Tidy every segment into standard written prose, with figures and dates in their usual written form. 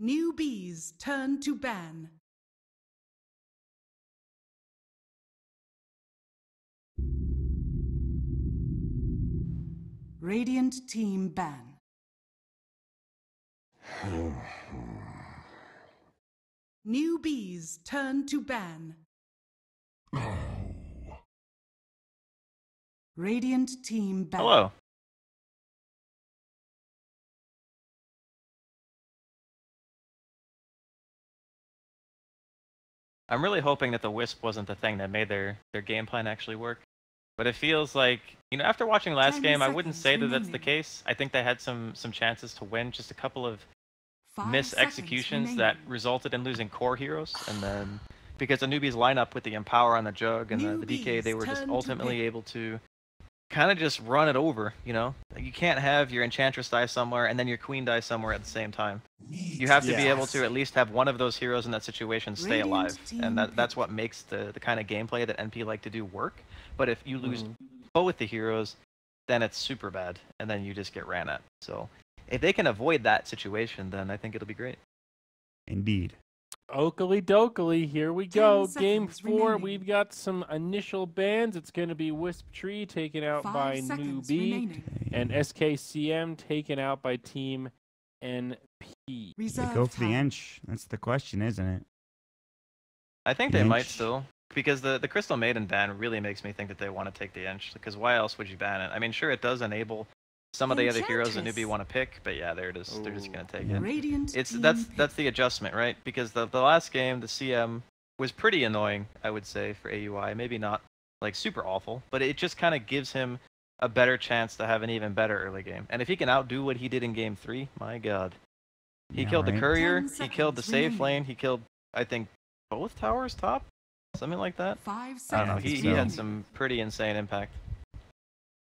Newbee's turn to ban. Radiant team ban. Newbee's turn to ban. Radiant team ban. Hello. I'm really hoping that the Wisp wasn't the thing that made their game plan actually work. But it feels like, you know, after watching last game, I wouldn't say that that's the case. I think they had some chances to win, just a couple of mis-executions that resulted in losing core heroes. And then, because the Newbee's lineup with the Empower on the Jug and the DK, they were just ultimately able to kind of just run it over, you know? You can't have your Enchantress die somewhere and then your Queen die somewhere at the same time. You have to be able to at least have one of those heroes in that situation stay alive. And that's what makes the kind of gameplay that NP like to do work. But if you lose both the heroes, then it's super bad, and then you just get ran at. So if they can avoid that situation, then I think it'll be great. Indeed. Oakley dokley, here we go. Game 4, we've got some initial bans. It's going to be Wisp Tree taken out by NewB, and SKCM taken out by Team NP. They go for the Ench. That's the question, isn't it? I think they might still. Because the Crystal Maiden ban really makes me think that they want to take the Ench. Because why else would you ban it? I mean, sure, it does enable some of the other heroes that NewBee want to pick, but yeah, they're just going to take it. That's the adjustment, right? Because the last game, the CM was pretty annoying, I would say, for AUI. Maybe not like super awful, but it just kind of gives him a better chance to have an even better early game. And if he can outdo what he did in Game 3, my God. He killed the Courier, he killed the safe lane, he killed, I think, both towers top? Something like that? 5 seconds. I don't know, he had some pretty insane impact.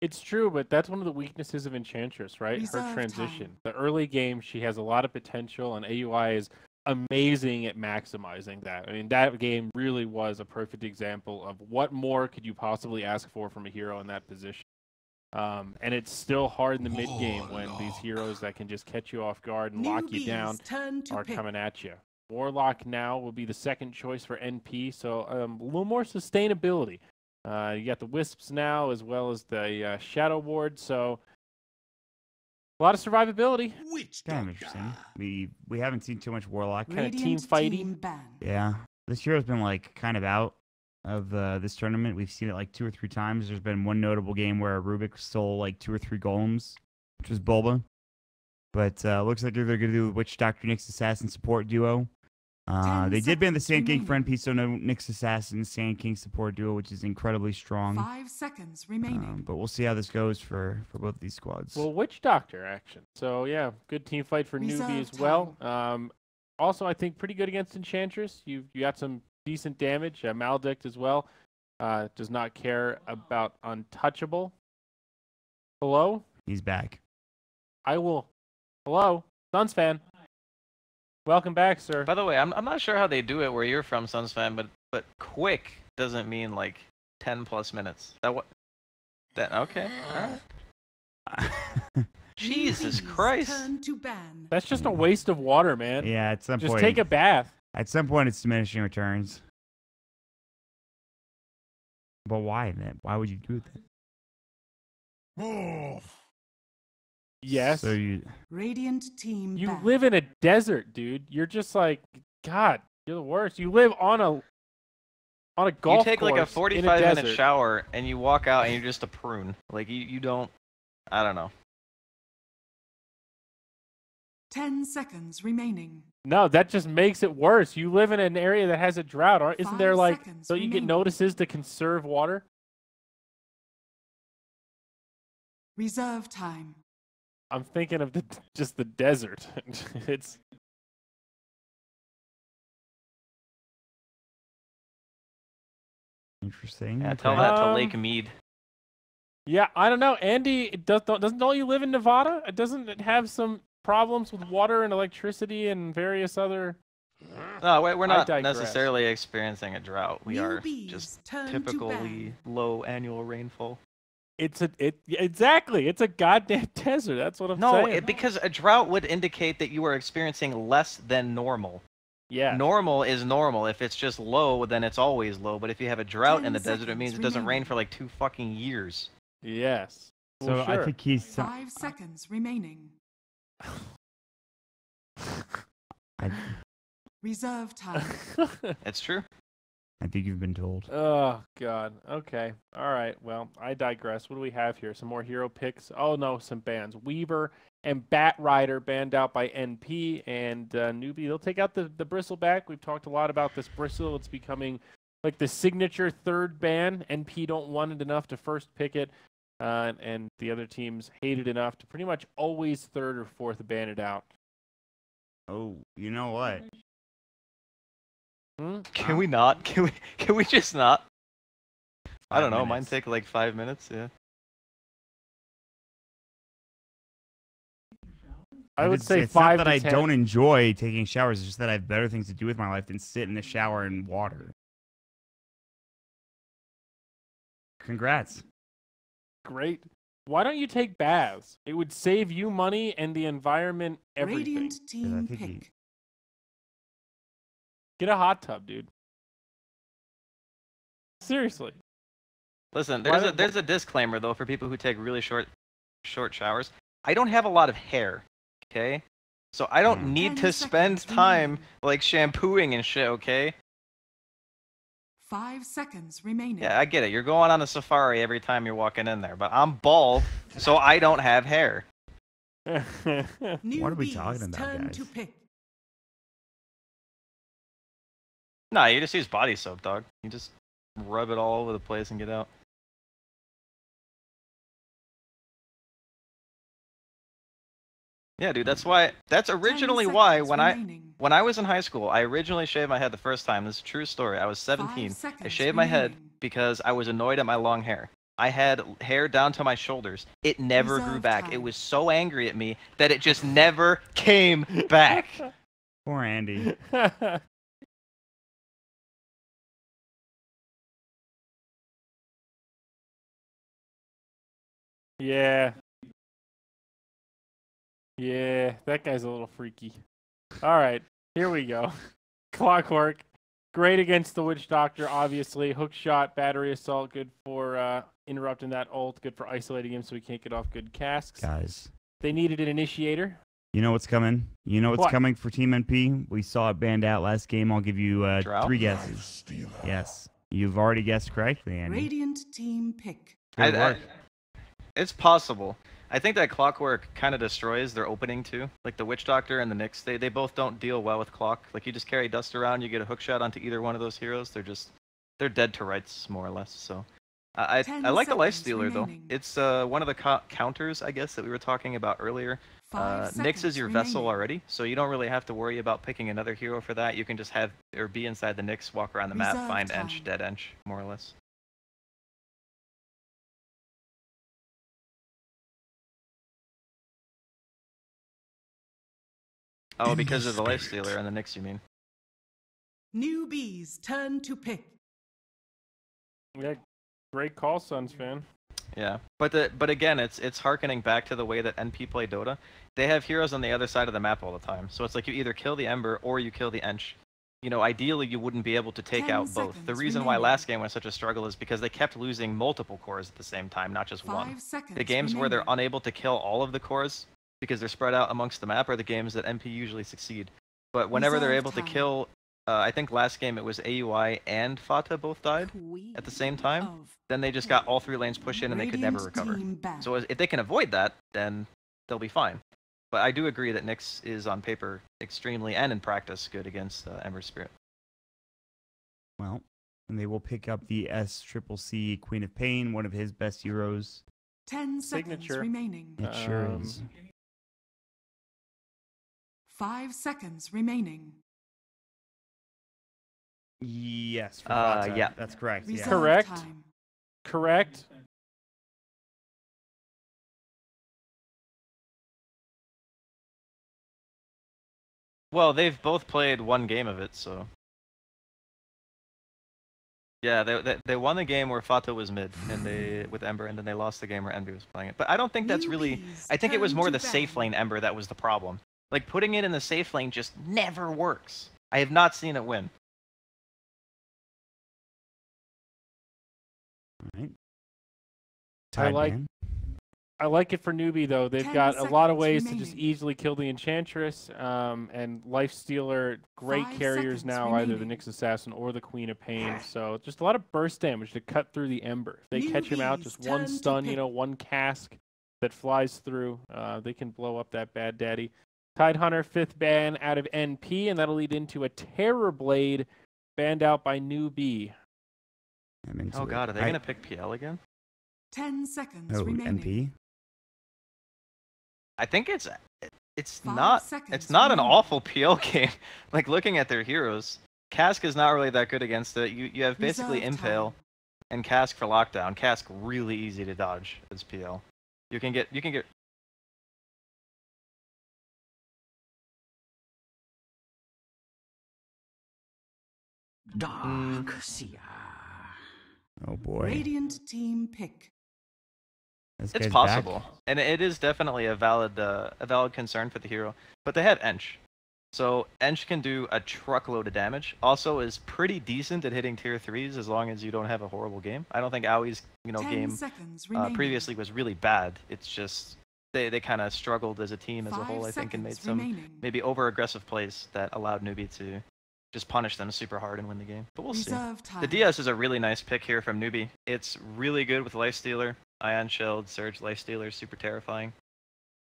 It's true, but that's one of the weaknesses of Enchantress, right? Her transition. The early game, she has a lot of potential, and AUI is amazing at maximizing that. I mean, that game really was a perfect example of what more could you possibly ask for from a hero in that position. And it's still hard in the mid game when these heroes that can just catch you off guard and lock you down are coming at you. Warlock now will be the second choice for NP, so a little more sustainability. You got the Wisps now, as well as the Shadow Ward, so a lot of survivability. Kind of interesting. We haven't seen too much Warlock. Kind of team fighting. Yeah, this hero's been like kind of out of this tournament. We've seen it like 2 or 3 times. There's been one notable game where Rubik stole like 2 or 3 golems, which was Bulba. But looks like they're going to do Witch Doctor Nyx Assassin support duo. They did ban the Sand King for NP, so no Nyx Assassin Sand King support duo, which is incredibly strong. 5 seconds remaining. But we'll see how this goes for both of these squads. Well, Witch Doctor action. So yeah, good team fight for NewBee as well. Also, I think pretty good against Enchantress. You got some decent damage. Maledict as well. Does not care about Untouchable. Hello? He's back. I will. Hello? Suns fan. Welcome back, sir. By the way, I'm not sure how they do it where you're from, Suns fan, but quick doesn't mean like 10+ minutes. Okay. All right. Jesus Christ. That's just a waste of water, man. Yeah, at some point. Just take a bath. At some point, it's diminishing returns. But why, man? Why would you do that? Yes. So Radiant team. You live in a desert, dude. You're just like, God, you're the worst. You live on a golf course. You take like a 45-minute shower and you walk out and you're just a prune. Like you don't. I don't know. 10 seconds remaining. No, that just makes it worse. You live in an area that has a drought. Isn't there like so you get notices to conserve water? Reserve time. I'm thinking of just the desert. It's interesting. Yeah, tell that to Lake Mead. Yeah, I don't know, Andy. Doesn't all you live in Nevada? Doesn't it have some problems with water and electricity and various other? No, we're not necessarily experiencing a drought. We are just typically low annual rainfall. Exactly. It's a goddamn desert. That's what I'm No, saying. because a drought would indicate that you are experiencing less than normal. Yeah. Normal is normal. If it's just low, then it's always low. But if you have a drought in 10 the desert, it means it doesn't rain remaining. for like 2 fucking years. Yes. So Well, sure. I think he's. 5 seconds remaining. I Reserve time. It's true. think you've been told. Oh, God. Okay. All right. Well, I digress. What do we have here? Some more hero picks? Oh, no, some bans. Weaver and Bat Rider banned out by NP and Newbee. They'll take out the Bristleback. We've talked a lot about this Bristle. It's becoming like the signature third ban. NP don't want it enough to first pick it, and the other teams hate it enough to pretty much always third or fourth ban it out. Oh, you know what? Can we not? Can we just not? I don't know. 5 Mine minutes. take like 5 minutes. Yeah. I would It's- say it's 5 not to that 10. I don't enjoy taking showers. It's just that I have better things to do with my life than sit in the shower and water. Congrats. Great. Why don't you take baths? It would save you money and the environment everything. Radiant team think he- pick. Get a hot tub, dude. Seriously. Listen, Why there's don't- a disclaimer though for people who take really short showers. I don't have a lot of hair, okay? So I don't Hmm. need 10 to spend seconds time remaining. like shampooing and shit, okay? 5 seconds remaining. Yeah, I get it. You're going on a safari every time you're walking in there, but I'm bald, so I don't have hair. Newbee's What are we talking about, turn guys? to pick. Nah, you just use body soap, dog. You just rub it all over the place and get out. Yeah, dude, that's why. That's 10 originally why seconds when remaining. I was in high school, I originally shaved my head the first time. This is a true story. I was 17. I seconds shaved my head remaining. because I was annoyed at my long hair. I had hair down to my shoulders. It never grew Reserve back. It time. was so angry at me that it just never came back. Poor Andy. Yeah. Yeah, that guy's a little freaky. All right, here we go. Clockwork. Great against the Witch Doctor, obviously. Hook shot, battery assault, good for interrupting that ult, good for isolating him so he can't get off good casks. Guys, They needed an initiator. you know what's coming? You know what's What? coming for Team NP? We saw it banned out last game. I'll give you Drought? 3 guesses. Yes. You've already guessed correctly, Andy. Radiant team pick. Good work. It's possible. I think that Clockwork kind of destroys their opening too. Like the Witch Doctor and the Nyx, they both don't deal well with Clock. Like you just carry Dust around, you get a hook shot onto either one of those heroes. They're dead to rights more or less. So I 10 like the Life seconds Stealer though. remaining. It's one of the counters I guess that we were talking about earlier. 5 Nyx is seconds your vessel remaining. already, so you don't really have to worry about picking another hero for that. You can just have or be inside the Nyx, walk around the map, Reserve find time. Ench, dead Ench, more or less. Oh, because of the Life Stealer and the Nyx, you mean? Newbee's turn to pick. Yeah, great call, Suns fan. Yeah, but again, it's harkening back to the way that NP play Dota. They have heroes on the other side of the map all the time, so it's like you either kill the Ember or you kill the Ench. You know, ideally you wouldn't be able to take 10 out both. The seconds reason why remaining. last game was such a struggle is because they kept losing multiple cores at the same time, not just 5 one. seconds The games where they're remaining. unable to kill all of the cores because they're spread out amongst the map are the games that NP usually succeed. But whenever they're Reserve able to time. kill, I think last game it was AUI and Fata both died at the same time. Of Then they just got all 3 lanes pushed in and they could never Radiant recover. team back. So if they can avoid that, then they'll be fine. But I do agree that Nyx is on paper extremely and in practice good against Ember Spirit. Well, and they will pick up the SCCC Queen of Pain, one of his best heroes. 10 seconds Signature. remaining. It sure Um, is. 5 seconds remaining. Yes. For Uh, Fata. yeah. That's correct. Yeah. Reserve Correct. time. Correct. Well, they've both played one game of it, so Yeah, they won the game where Fato was mid, and they with Ember, and then they lost the game where Envy was playing it. But I don't think that's really. I think it was more the safe lane Ember that was the problem. Like putting it in the safe lane just never works. I have not seen it win. All right. I like it for Newbee though. They've got a lot of ways to just easily kill the Enchantress, and Lifestealer, great carriers now, either the Nyx Assassin or the Queen of Pain. So just a lot of burst damage to cut through the Ember. If they catch him out, just one stun, one cask that flies through, they can blow up that bad daddy. Tidehunter, 5th ban out of NP, and that'll lead into a Terrorblade banned out by NewB. Oh god, are they gonna pick PL again? 10 seconds Oh, remaining. NP? I think it's not an awful PL game. Like looking at their heroes, Cask is not really that good against it. You have basically Impale and Cask for lockdown. Cask really easy to dodge as PL. You can get Oh boy. Radiant team pick. It's possible, and it is definitely a valid concern for the hero. But they have Ench, so Ench can do a truckload of damage. Also, is pretty decent at hitting tier 3s as long as you don't have a horrible game. I don't think Aui's game previously was really bad. It's just they kind of struggled as a team as a whole. I think and made some maybe over aggressive plays that allowed NewBee to just punish them super hard and win the game. But we'll see. The DS is a really nice pick here from NewBee. It's really good with Lifestealer. Ion Shield, Surge, Lifestealer, super terrifying.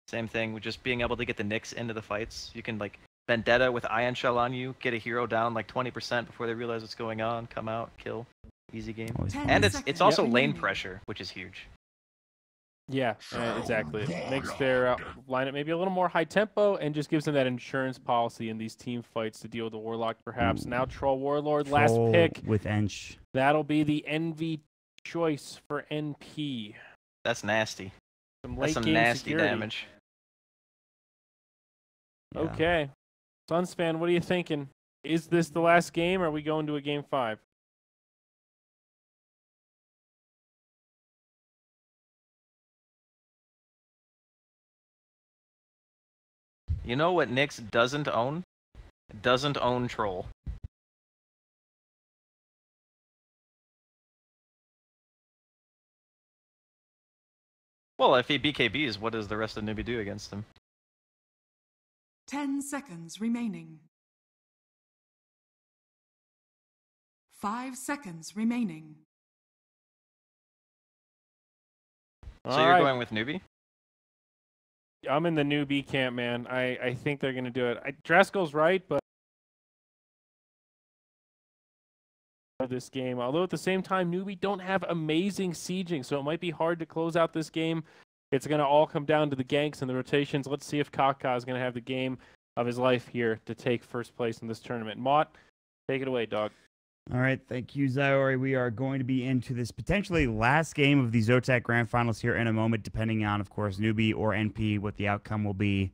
Same thing with just being able to get the Nyx into the fights. You can like Vendetta with Ion Shell on you, get a hero down like 20% before they realize what's going on, come out, kill. Easy game. And it's also lane pressure, which is huge. Yeah, exactly. It makes their lineup maybe a little more high tempo and just gives them that insurance policy in these team fights to deal with the Warlock perhaps. Now Troll Warlord, last pick. With Ench. That'll be the Envy choice for NP. That's nasty. That's some nasty damage. Yeah. Okay. Sunspan, what are you thinking? Is this the last game, or are we going to a game 5? You know what Nyx doesn't own? It doesn't own Troll. Well, if he BKBs, what does the rest of NewBee do against him? 10 seconds remaining. 5 seconds remaining. So you're going with NewBee? I'm in the NewBee camp, man. I think they're going to do it. Draskell's right, but this game. Although at the same time, NewBee don't have amazing sieging, so it might be hard to close out this game. It's going to all come down to the ganks and the rotations. Let's see if Kaka is going to have the game of his life here to take first place in this tournament. Mott, take it away, dog. All right, thank you, Zyori. We are going to be into this potentially last game of the ZOTAC Grand Finals here in a moment, depending on, of course, NewBee or NP, what the outcome will be.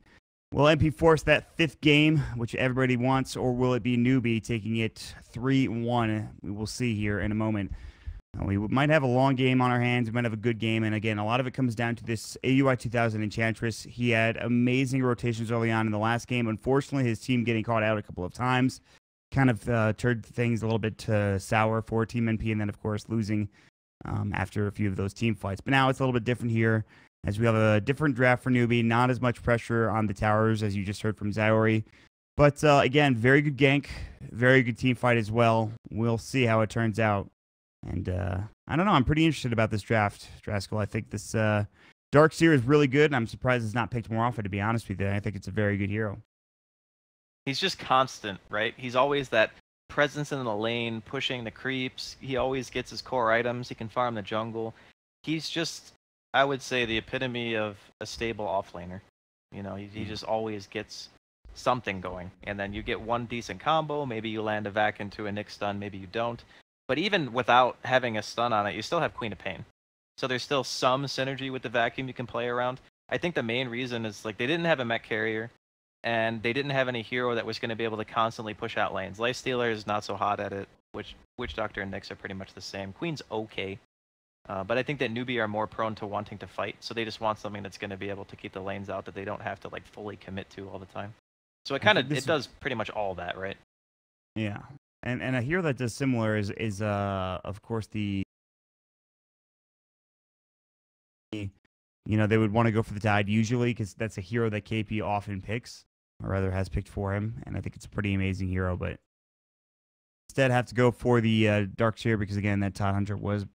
Will NP force that 5th game, which everybody wants, or will it be NewBee taking it 3-1? We will see here in a moment. We might have a long game on our hands. We might have a good game. And again, a lot of it comes down to this AUI 2000 Enchantress. He had amazing rotations early on in the last game. Unfortunately, his team getting caught out a couple of times kind of turned things a little bit sour for Team NP. And then, of course, losing after a few of those team fights. But now it's a little bit different here, as we have a different draft for NewBee. Not as much pressure on the towers, as you just heard from Zyori. But again, very good gank, very good team fight as well. We'll see how it turns out. And I don't know, I'm pretty interested about this draft, Draskell. I think this Darkseer is really good, and I'm surprised it's not picked more often, to be honest with you. I think it's a very good hero. He's just constant, right? He's always that presence in the lane, pushing the creeps. He always gets his core items. He can farm the jungle. He's just, I would say, the epitome of a stable offlaner. You know, he just always gets something going. And then you get one decent combo. Maybe you land a vac into a Nyx stun. Maybe you don't. But even without having a stun on it, you still have Queen of Pain. So there's still some synergy with the vacuum you can play around. I think the main reason is like they didn't have a mech carrier, and they didn't have any hero that was going to be able to constantly push out lanes. Lifestealer is not so hot at it. Witch Doctor and Nyx are pretty much the same. Queen's okay. But I think that Newbee are more prone to wanting to fight, so they just want something that's going to be able to keep the lanes out that they don't have to like fully commit to all the time. So it does pretty much all that, right? Yeah, and a hero that does similar is of course the they would want to go for the Tide usually because that's a hero that KP often picks, or rather has picked for him, and I think it's a pretty amazing hero. But instead, have to go for the Darkseer because again, that Tide Hunter was.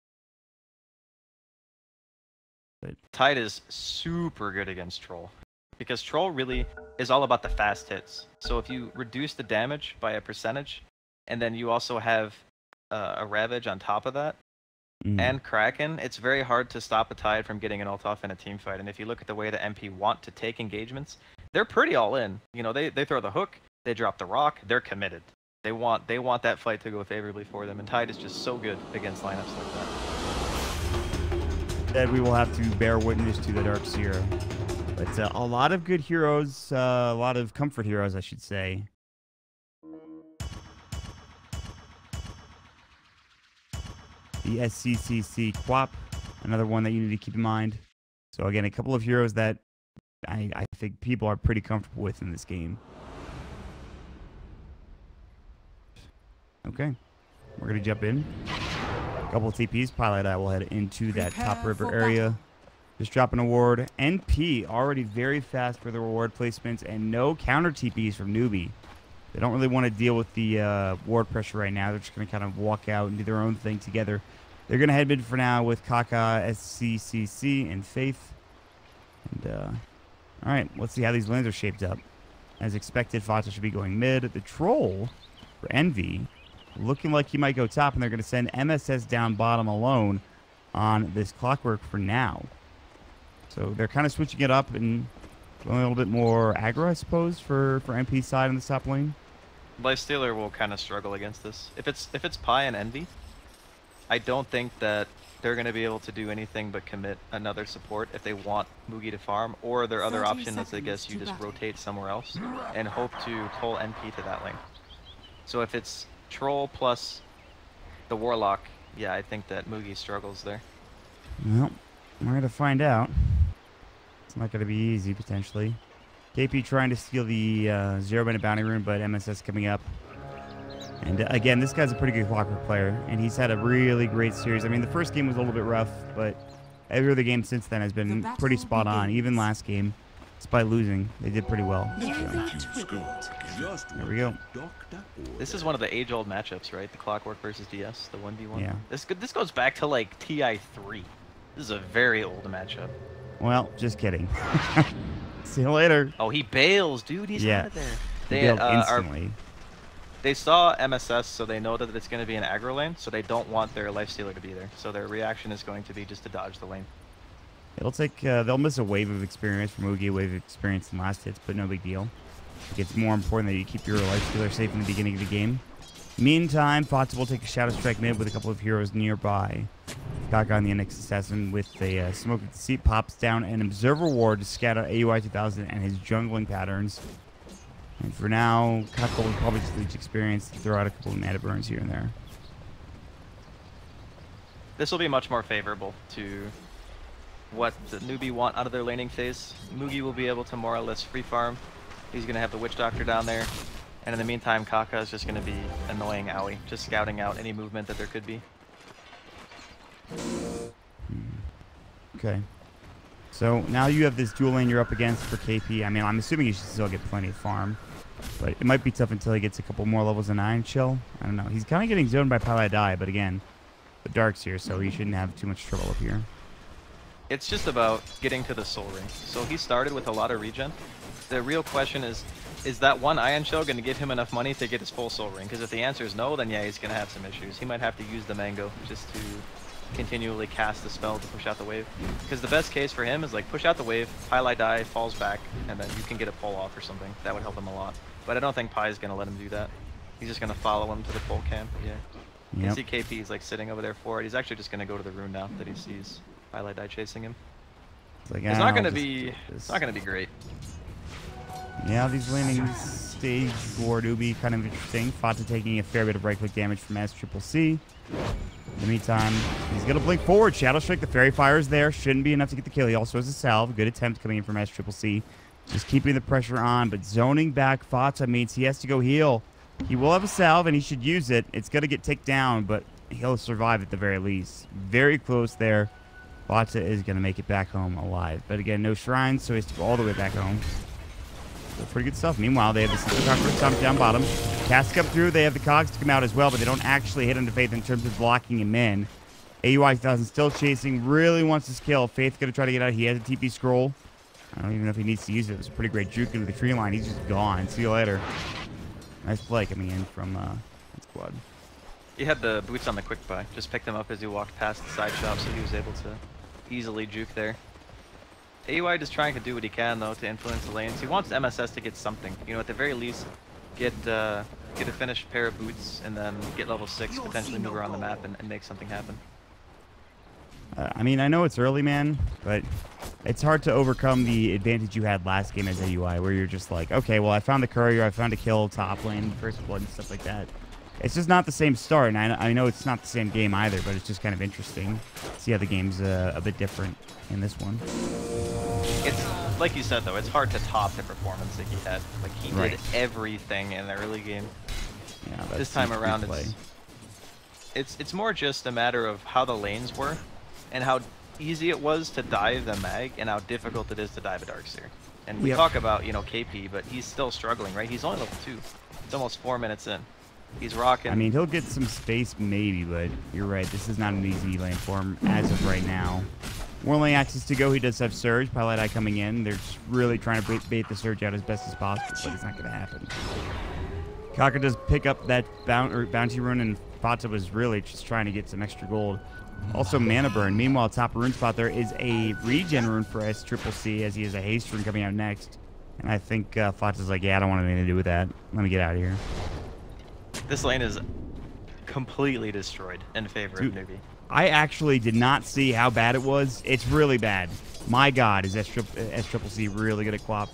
Tide is super good against Troll because Troll really is all about the fast hits. So if you reduce the damage by a percentage, and then you also have a Ravage on top of that, and Kraken, it's very hard to stop a Tide from getting an ult off in a team fight. And if you look at the way the MP want to take engagements, they're pretty all in. They throw the hook, they drop the rock, they're committed. They want that fight to go favorably for them, and Tide is just so good against lineups like that. We will have to bear witness to the Darkseer. But a lot of good heroes, a lot of comfort heroes, I should say. The SCCC Quap, another one that you need to keep in mind. So again, a couple of heroes that I think people are pretty comfortable with in this game. Okay, we're going to jump in. Couple of TPs. Pilot I will head into that top river area. Just dropping a ward. NP already very fast for the reward placements and no counter TPs from Newbee. They don't really want to deal with the ward pressure right now. They're just going to kind of walk out and do their own thing together. They're going to head mid for now with Kaka, SCCC, and Faith. And all right, let's see how these lanes are shaped up. As expected, Fata should be going mid. The Troll for Envy looking like he might go top, and they're going to send MSS down bottom alone on this Clockwork for now. So they're kind of switching it up and going a little bit more aggro, I suppose, for MP's side in the top lane. Lifestealer will kind of struggle against this. If it's Pi and Envy, I don't think that they're going to be able to do anything but commit another support if they want Mugi to farm, or their other option is, I guess, you just rotate somewhere else and hope to pull NP to that lane. So if it's Troll plus the Warlock, yeah, I think that Mugi struggles there. Well, we're going to find out. It's not going to be easy, potentially. KP trying to steal the 0-minute bounty rune, but MSS coming up. And again, this guy's a pretty good Clockwork player, and he's had a really great series. I mean, the first game was a little bit rough, but every other game since then has been pretty spot on. Even last game, despite losing, they did pretty well. So, there we go. This is one of the age-old matchups, right? The Clockwork versus DS, the 1v1. Yeah. This goes back to like TI3. This is a very old matchup. Well, just kidding. See you later. Oh, he bails, dude. He's out of there. They bailed instantly. They saw MSS, so they know that it's going to be an aggro lane, so they don't want their Lifestealer to be there. So their reaction is going to be just to dodge the lane. It'll take, they'll miss a wave of experience from Mugi, a wave of experience in last hits, but no big deal. It's more important that you keep your Lifestealer safe in the beginning of the game. Meantime, Fata will take a Shadow Strike mid with a couple of heroes nearby. Kaka on the NX Assassin with a Smoke at the Seat pops down an Observer Ward to scout out AUI 2000 and his jungling patterns. And for now, Kaka will probably just leech experience to throw out a couple of mana burns here and there. This will be much more favorable to what the Newbee want out of their laning phase. Mugi will be able to more or less free farm. He's going to have the Witch Doctor down there. And in the meantime, Kaka is just going to be annoying Aoi, just scouting out any movement that there could be. Okay. So now you have this dual lane you're up against for KP. I mean, I'm assuming he should still get plenty of farm. But it might be tough until he gets a couple more levels of 9 chill. I don't know. He's kind of getting zoned by Pally Die, but again, the Dark's here, so he shouldn't have too much trouble up here. It's just about getting to the Soul Ring. So he started with a lot of regen. The real question is that one Ion Shell going to give him enough money to get his full Soul Ring? Because if the answer is no, then yeah, he's going to have some issues. He might have to use the Mango just to continually cast the spell to push out the wave. Because the best case for him is like push out the wave, Pyle die, falls back, and then you can get a pull off or something. That would help him a lot. But I don't think Pi is going to let him do that. He's just going to follow him to the full camp. Yeah. You can see KP is like sitting over there for it. He's actually just going to go to the rune now that he sees Pyle die chasing him. It's, like, it's not going to be. It's not going to be great. Yeah, these lanings stage for Newbee, kind of interesting. Fata taking a fair bit of right-click damage from SCCC. In the meantime, he's going to blink forward. Shadow Strike, the Fairy Fire is there. Shouldn't be enough to get the kill. He also has a salve. Good attempt coming in from SCCC. Just keeping the pressure on, but zoning back Fata means he has to go heal. He will have a salve, and he should use it. It's going to get ticked down, but he'll survive at the very least. Very close there. Fata is going to make it back home alive. But again, no shrines, so he has to go all the way back home. So pretty good stuff. Meanwhile, they have the Super Stomp down bottom. Cast come through. They have the cogs to come out as well, but they don't actually hit into Faith in terms of blocking him in. AUI 1000 still chasing. Really wants his kill. Faith going to try to get out. He has a TP scroll. I don't even know if he needs to use it. It was a pretty great juke into the tree line. He's just gone. See you later. Nice play coming in from that squad. He had the boots on the quick buy. Just picked him up as he walked past the side shop, so he was able to easily juke there. AUI just trying to do what he can, though, to influence the lanes. He wants MSS to get something. You know, at the very least, get a finished pair of boots, and then get level 6, potentially move around the map and make something happen. I mean, I know it's early, man, but it's hard to overcome the advantage you had last game as AUI, where you're just like, okay, well, I found the courier, I found a kill, top lane, first blood, and stuff like that. It's just not the same start, and I know it's not the same game either, but it's just kind of interesting to see how the game's a bit different in this one. It's, like you said, though, it's hard to top the performance that he had. Like, he did everything in the early game. Yeah, this time around, it's more just a matter of how the lanes were, and how easy it was to dive the mag, and how difficult it is to dive a Darkseer. And we talk about, you know, KP, but he's still struggling, right? He's only level 2. It's almost 4 minutes in. He's rocking. I mean, he'll get some space maybe, but you're right. This is not an easy lane for him as of right now. More lane access to go. He does have Surge. Pilot Eye coming in. They're just really trying to bait the Surge out as best as possible, but it's not going to happen. Kaka does pick up that bounty rune, and Fata was really just trying to get some extra gold. Also, Mana Burn. Meanwhile, top rune spot there is a regen rune for SCCC, as he has a haste rune coming out next. And I think Fata's like, yeah, I don't want anything to do with that. Let me get out of here. This lane is completely destroyed in favor of Newbee. I actually did not see how bad it was. It's really bad. My God, is SCCC really good at Quap?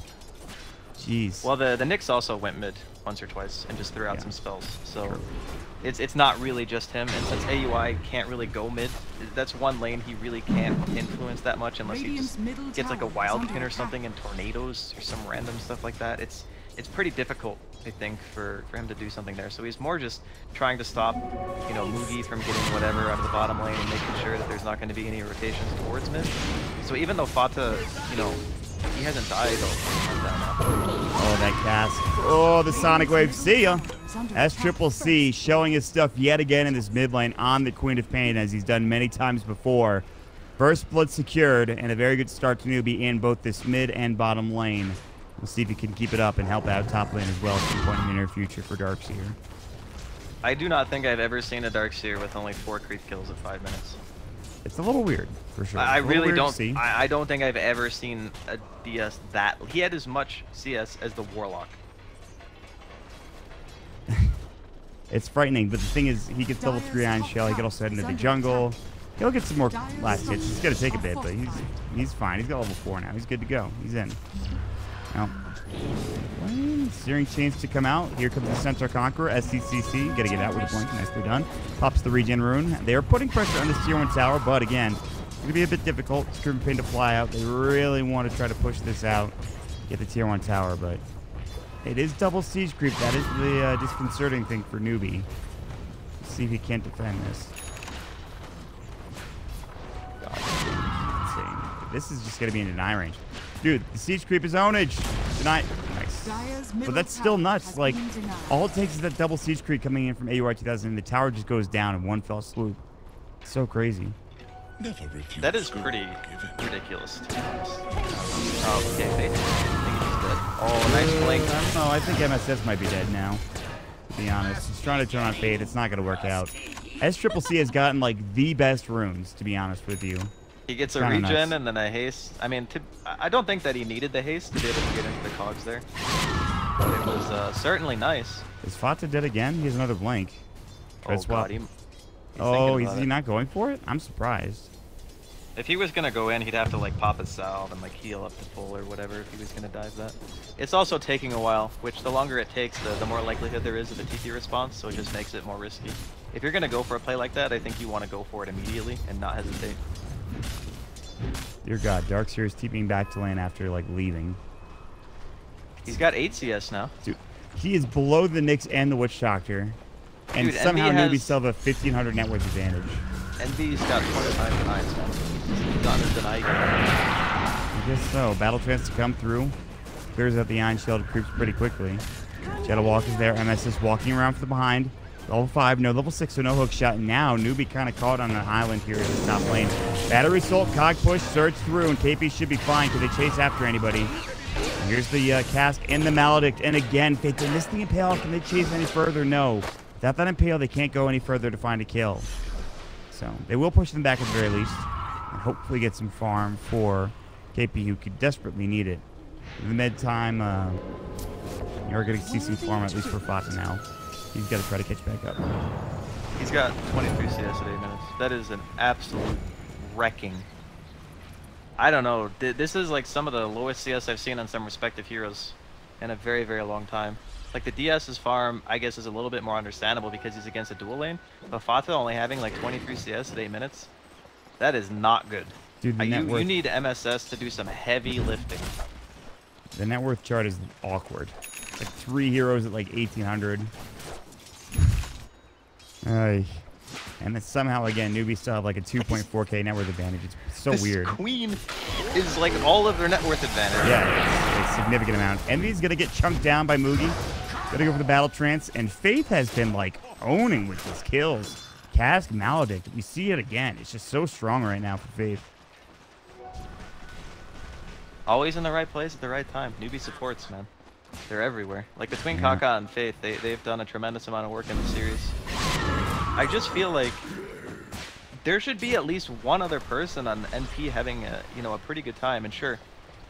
Jeez. Well, the Nyx also went mid once or twice and just threw out some spells. So it's not really just him. And since AUI can't really go mid, that's one lane he really can't influence that much unless he just gets like a wild pin or something and tornadoes or some random stuff like that. It's pretty difficult, I think, for him to do something there. So he's more just trying to stop, you know, Mugi from getting whatever out of the bottom lane and making sure that there's not going to be any rotations towards mid. So even though Fata, you know, he hasn't died Oh, that cast. Oh, the Sonic Wave. See ya. SCCC showing his stuff yet again in this mid lane on the Queen of Pain, as he's done many times before. First blood secured, and a very good start to Newbee in both this mid and bottom lane. We'll see if he can keep it up and help out top lane as well at some point in the near future for Darkseer. I do not think I've ever seen a Darkseer with only 4 creep kills in 5 minutes. It's a little weird, for sure. I really don't. I don't think I've ever seen a DS that. He had as much CS as the Warlock. It's frightening, but the thing is, he gets level 3 Iron Shell. He can also head into the jungle. He'll get some more last hits. It's going to take a bit, but he's fine. He's got level 4 now. He's good to go. He's in. Now, Searing Chains to come out. Here comes the Centaur Conqueror, SCCC. Got to get out with a blink. Nicely done. Pops the regen rune. They are putting pressure on this tier 1 tower, but again, it's going to be a bit difficult. Scream Pain to fly out. They really want to try to push this out, get the tier 1 tower, but it is double siege creep. That is the disconcerting thing for Newbee. Let's see if he can't defend this. God, insane. This is just going to be in deny range. Dude, the siege creep is ownage. Deny. Nice. But that's still nuts. Like, all it takes is that double siege creep coming in from AUR 2000, and the tower just goes down in one fell swoop. It's so crazy. That is pretty ridiculous, to be honest. Oh, okay, Faith. I think he's dead. Oh, nice blink. I don't know. I think MSS might be dead now, to be honest. He's trying to turn on Fade. It's not going to work out. SCCC has gotten, like, the best runes, to be honest with you. He gets a regen and then a haste. I mean, I don't think that he needed the haste to be able to get into the cogs there. But it was certainly nice. Is Fata dead again? He has another blink. Oh, God, is he not going for it? I'm surprised. If he was gonna go in, he'd have to like pop his salve and like heal up to full or whatever if he was gonna dive that. It's also taking a while, which the longer it takes, the more likelihood there is of a TP response, so it just makes it more risky. If you're gonna go for a play like that, I think you want to go for it immediately and not hesitate. Dear God, Darkseer is TPing back to lane after like leaving. He's got 8 CS now. Dude, he is below the Nyx and the Witch Doctor. And Dude, somehow NB Newbee still have a 1500 net worth advantage. NB's got 25 denies now. He's not a deny yet. I guess so. Battle Trance to come through. Clears out the Iron Shield, creeps pretty quickly. Shadow Walk is there. MS is walking around from the behind. Level 5, no level 6, so no hook shot. And now Newbee kind of caught on an island here in the top lane. Battery Assault, Cog Push, surge through, and KP should be fine. Could they chase after anybody? And here's the Cask and the Maledict. And again, Fate, they missed the Impale. Can they chase any further? No. Without that Impale, they can't go any further to find a kill. So they will push them back at the very least. And hopefully get some farm for KP, who could desperately need it. In the mid-time, you're going to see some farm, at least for Fata now. He's got to try to catch back up. He's got 23 CS at 8 minutes. That is an absolute wrecking. I don't know. This is like some of the lowest CS I've seen on some respective heroes in a very, very long time. Like the DS's farm, I guess, is a little bit more understandable because he's against a dual lane. But Fata only having like 23 CS at 8 minutes, that is not good. Dude, the net worth, you need MSS to do some heavy lifting. The net worth chart is awkward. Like 3 heroes at like 1800. And then somehow, again, Newbee still have like a 2.4k net worth advantage. It's so weird. Queen is like all of their net worth advantage. Yeah, it's a significant amount. Envy's going to get chunked down by Mugi. Going to go for the Battle Trance. And Faith has been like owning with his kills. Cask, Maledict. We see it again. It's just so strong right now for Faith. Always in the right place at the right time. Newbie supports, man. They're everywhere. Like between Kaka and Faith, they've done a tremendous amount of work in the series. I just feel like there should be at least one other person on NP having a pretty good time. And sure,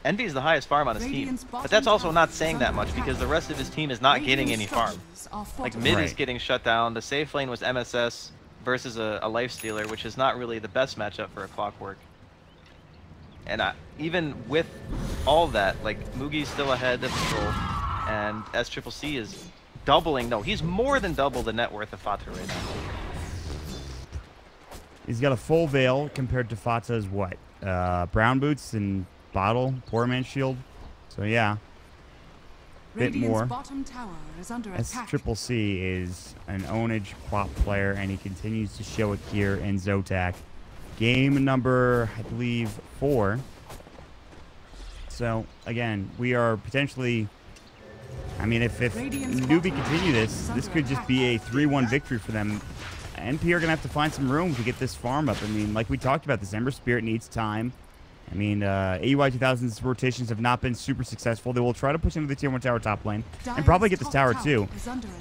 Envy is the highest farm on his team, but that's also not saying that much because the rest of his team is not getting any farm. Like mid is getting shut down. The safe lane was MSS versus a Lifestealer, which is not really the best matchup for a Clockwork. And even with all that, like Mugi's still ahead of Patrol, and SCCC is doubling. No, he's more than double the net worth of Fata right now. He's got a full veil compared to Fata's what? Brown boots and bottle, poor man shield. So yeah, bit more. Bottom tower is under attack. SCCC is an ownage quap player, and he continues to show it here in ZOTAC. Game number, I believe, 4. So again, we are potentially. I mean, if Newbee continue this could just be a 3-1 victory for them. NP are going to have to find some room to get this farm up. I mean, like we talked about, this Ember Spirit needs time. I mean, AUI 2000's rotations have not been super successful. They will try to push into the tier 1 tower top lane and probably get this tower too.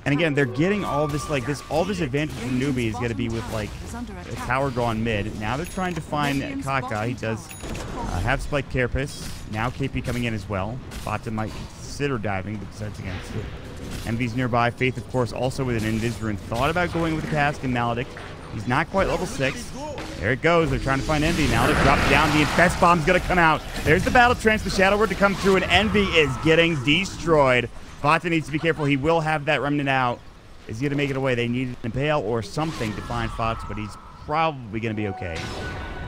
And again, they're getting all this, like all this advantage from Newbee is going to be with like a tower gone mid. Now they're trying to find Kaka. He does have Spike Carapace. Now KP coming in as well. Fata might consider diving, but decides against it. Envy's nearby. Faith, of course, also with an Invis rune. Thought about going with the Cask and Maledict. He's not quite level 6. There it goes. They're trying to find Envy. Now they drop down. The Infest Bomb's going to come out. There's the Battle Trance, the Shadow Word to come through, and Envy is getting destroyed. Fata needs to be careful. He will have that Remnant out. Is he going to make it away? They need an Impale or something to find Fata, but he's probably going to be okay.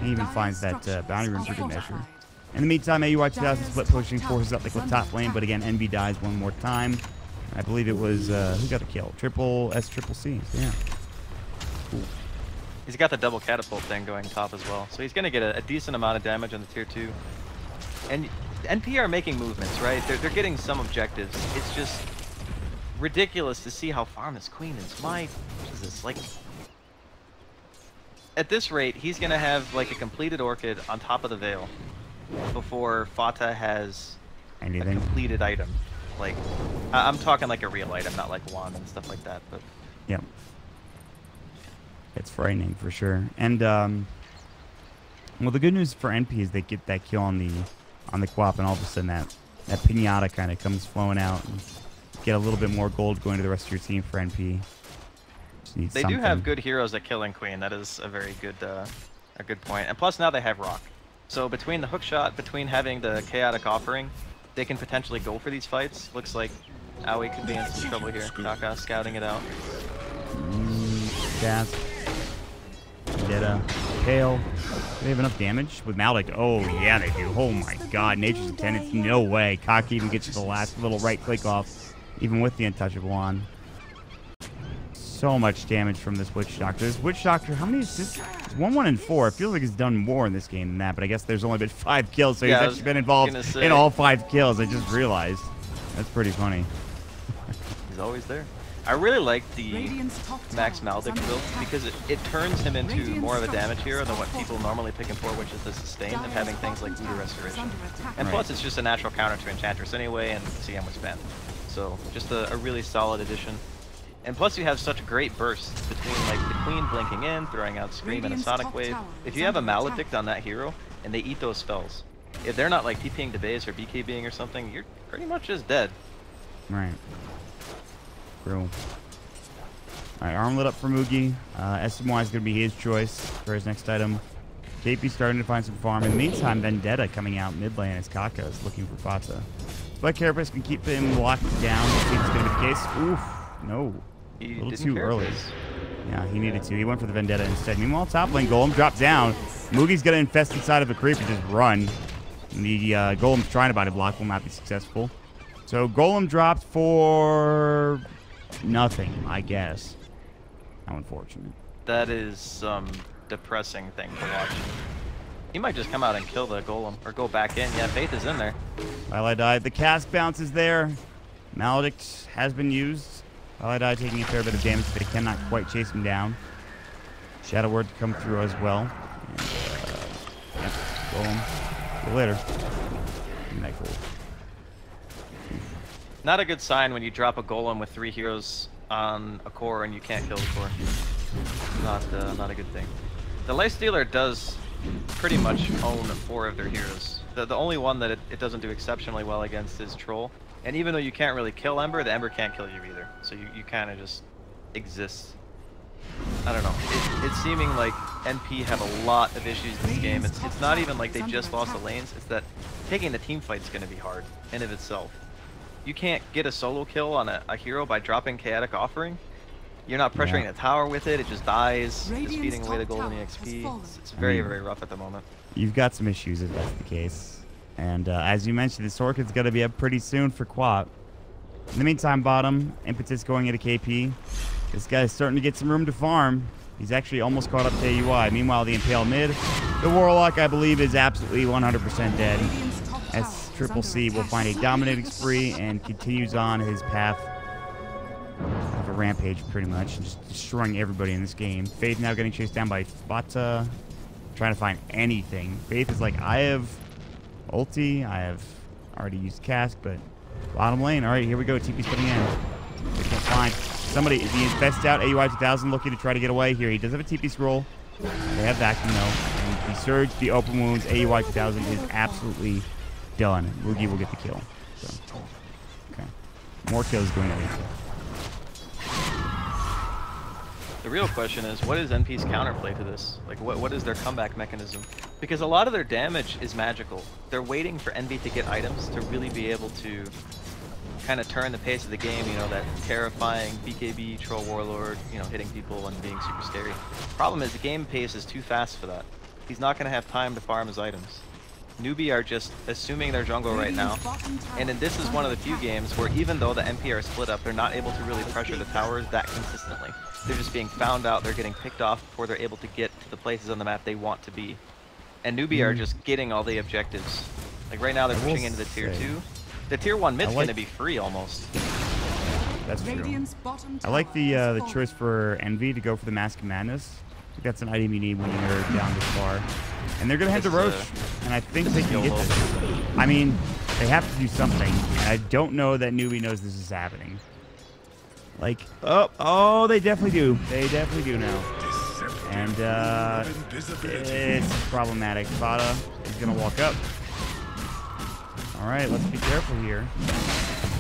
He even finds that Bounty Rune for good measure. In the meantime, AUI 2000 split pushing forces up the top lane, but again, Envy dies one more time. I believe it was, who got the kill? SCCC. Yeah. Cool. He's got the double catapult thing going top as well, so he's going to get a decent amount of damage on the tier 2. And NP are making movements, right? They're getting some objectives. It's just ridiculous to see how farm this Queen is. My Jesus, like at this rate, he's going to have like a completed Orchid on top of the Veil before Fata has anything. A completed item. Like, I'm talking like a real item, not like wand and stuff like that. But yeah, it's frightening for sure. And well, the good news for NP is they get that kill on the Quap, and all of a sudden that pinata kind of comes flowing out, and get a little bit more gold going to the rest of your team for NP. They do have good heroes at killing Queen. That is a very good a good point. And plus now they have Rock. So between the hook shot, between having the chaotic offering, they can potentially go for these fights. Looks like Aoi could be in some trouble here. Kaka scouting it out. Gas. Vendetta. Kale. Do they have enough damage with Malik? Oh, yeah, they do. Oh my god. Nature's Attendants. No way. Kaka even gets to the last little right click off, even with the Untouchable on. So much damage from this Witch Doctor. This Witch Doctor, how many assists? It's 1, 1, and 4. It feels like he's done more in this game than that, but I guess there's only been 5 kills, so he's actually been involved in all 5 kills. I just realized. That's pretty funny. He's always there. I really like the Max Maldic build because it turns him into more of a damage hero than what people normally pick him for, which is the sustain and having things like Voodoo Restoration. And plus, it's just a natural counter to Enchantress anyway, and CM was banned. So, just a really solid addition. And plus you have such great bursts between like the Queen blinking in, throwing out Scream and a Sonic Wave. If you have a Maledict on that hero, and they eat those spells, if they're not like TPing to base or BKBing or something, you're pretty much just dead. Right. True. Alright, arm lit up for Mugi. SMY is going to be his choice for his next item. KP starting to find some farm. In the meantime, Vendetta coming out mid lane as Kaka is looking for Fata. Spike Carapace can keep him locked down. I think it's going to be the case. Oof. No. A little too early. Yeah, he needed to. He went for the Vendetta instead. Meanwhile, top lane Golem dropped down. Mugi's going to infest inside of the creep and just run. And the Golem's trying to body block will not be successful. So Golem dropped for nothing, I guess. How unfortunate. That is some depressing thing to watch. He might just come out and kill the Golem or go back in. Yeah, Faith is in there. While died. The cast bounce is there. Maledict has been used. While taking a fair bit of damage, but they cannot quite chase him down. Shadow Word to come through as well. And, yeah, Golem. See you later. Night goal. Not a good sign when you drop a Golem with 3 heroes on a core and you can't kill the core. Not a good thing. The Lifestealer does pretty much own 4 of their heroes. The only one that it doesn't do exceptionally well against is Troll. And even though you can't really kill Ember, the Ember can't kill you either. So you kind of just exist. I don't know. It's seeming like NP have a lot of issues in this game. It's not even like they just lost the lanes. It's that taking the team fight's going to be hard in of itself. You can't get a solo kill on a hero by dropping Chaotic Offering. You're not pressuring the tower with it. It just dies, just feeding away the golden EXP. It's very, very rough at the moment. You've got some issues if that's the case. And as you mentioned, this Orchid's going to be up pretty soon for Quat. In the meantime, bottom, Impetus going into KP. This guy's starting to get some room to farm. He's actually almost caught up to AUI. Meanwhile, the Impale mid. The Warlock, I believe, is absolutely 100% dead. As Triple C will find a dominating spree and continues on his path of a rampage, pretty much. Just destroying everybody in this game. Faith now getting chased down by Fata. Trying to find anything. Faith is like, I have ulti. I have already used Cask, but bottom lane. All right, here we go. TP's putting in. They can't find somebody. The infest out. AUI 2000 looking to try to get away here. He does have a TP scroll. They have vacuum though. And the surge, the open wounds. AUI 2000 is absolutely done. Mugi will get the kill. So, okay, more kills going to lead. The real question is, what is NP's counterplay to this? Like, what is their comeback mechanism? Because a lot of their damage is magical. They're waiting for NB to get items to really be able to kind of turn the pace of the game, you know, that terrifying BKB, Troll Warlord, you know, hitting people and being super scary. Problem is, the game pace is too fast for that. He's not going to have time to farm his items. Newbee are just assuming their jungle right now, and then this is one of the few games where even though the NP are split up, they're not able to really pressure the towers that consistently. They're just being found out, they're getting picked off before they're able to get to the places on the map they want to be. And Newbee are just getting all the objectives. Like right now they're pushing into the tier 2. The tier 1 mid's going to be free almost. That's true. I like the choice for Envy to go for the Mask of Madness. I think that's an item you need when you're down this far. And they're going to head to Roche, and I think they can get this. I mean, they have to do something, and I don't know that Newbie knows this is happening. Like, oh, they definitely do. They definitely do now. And it's problematic. Fata is going to walk up. All right, let's be careful here.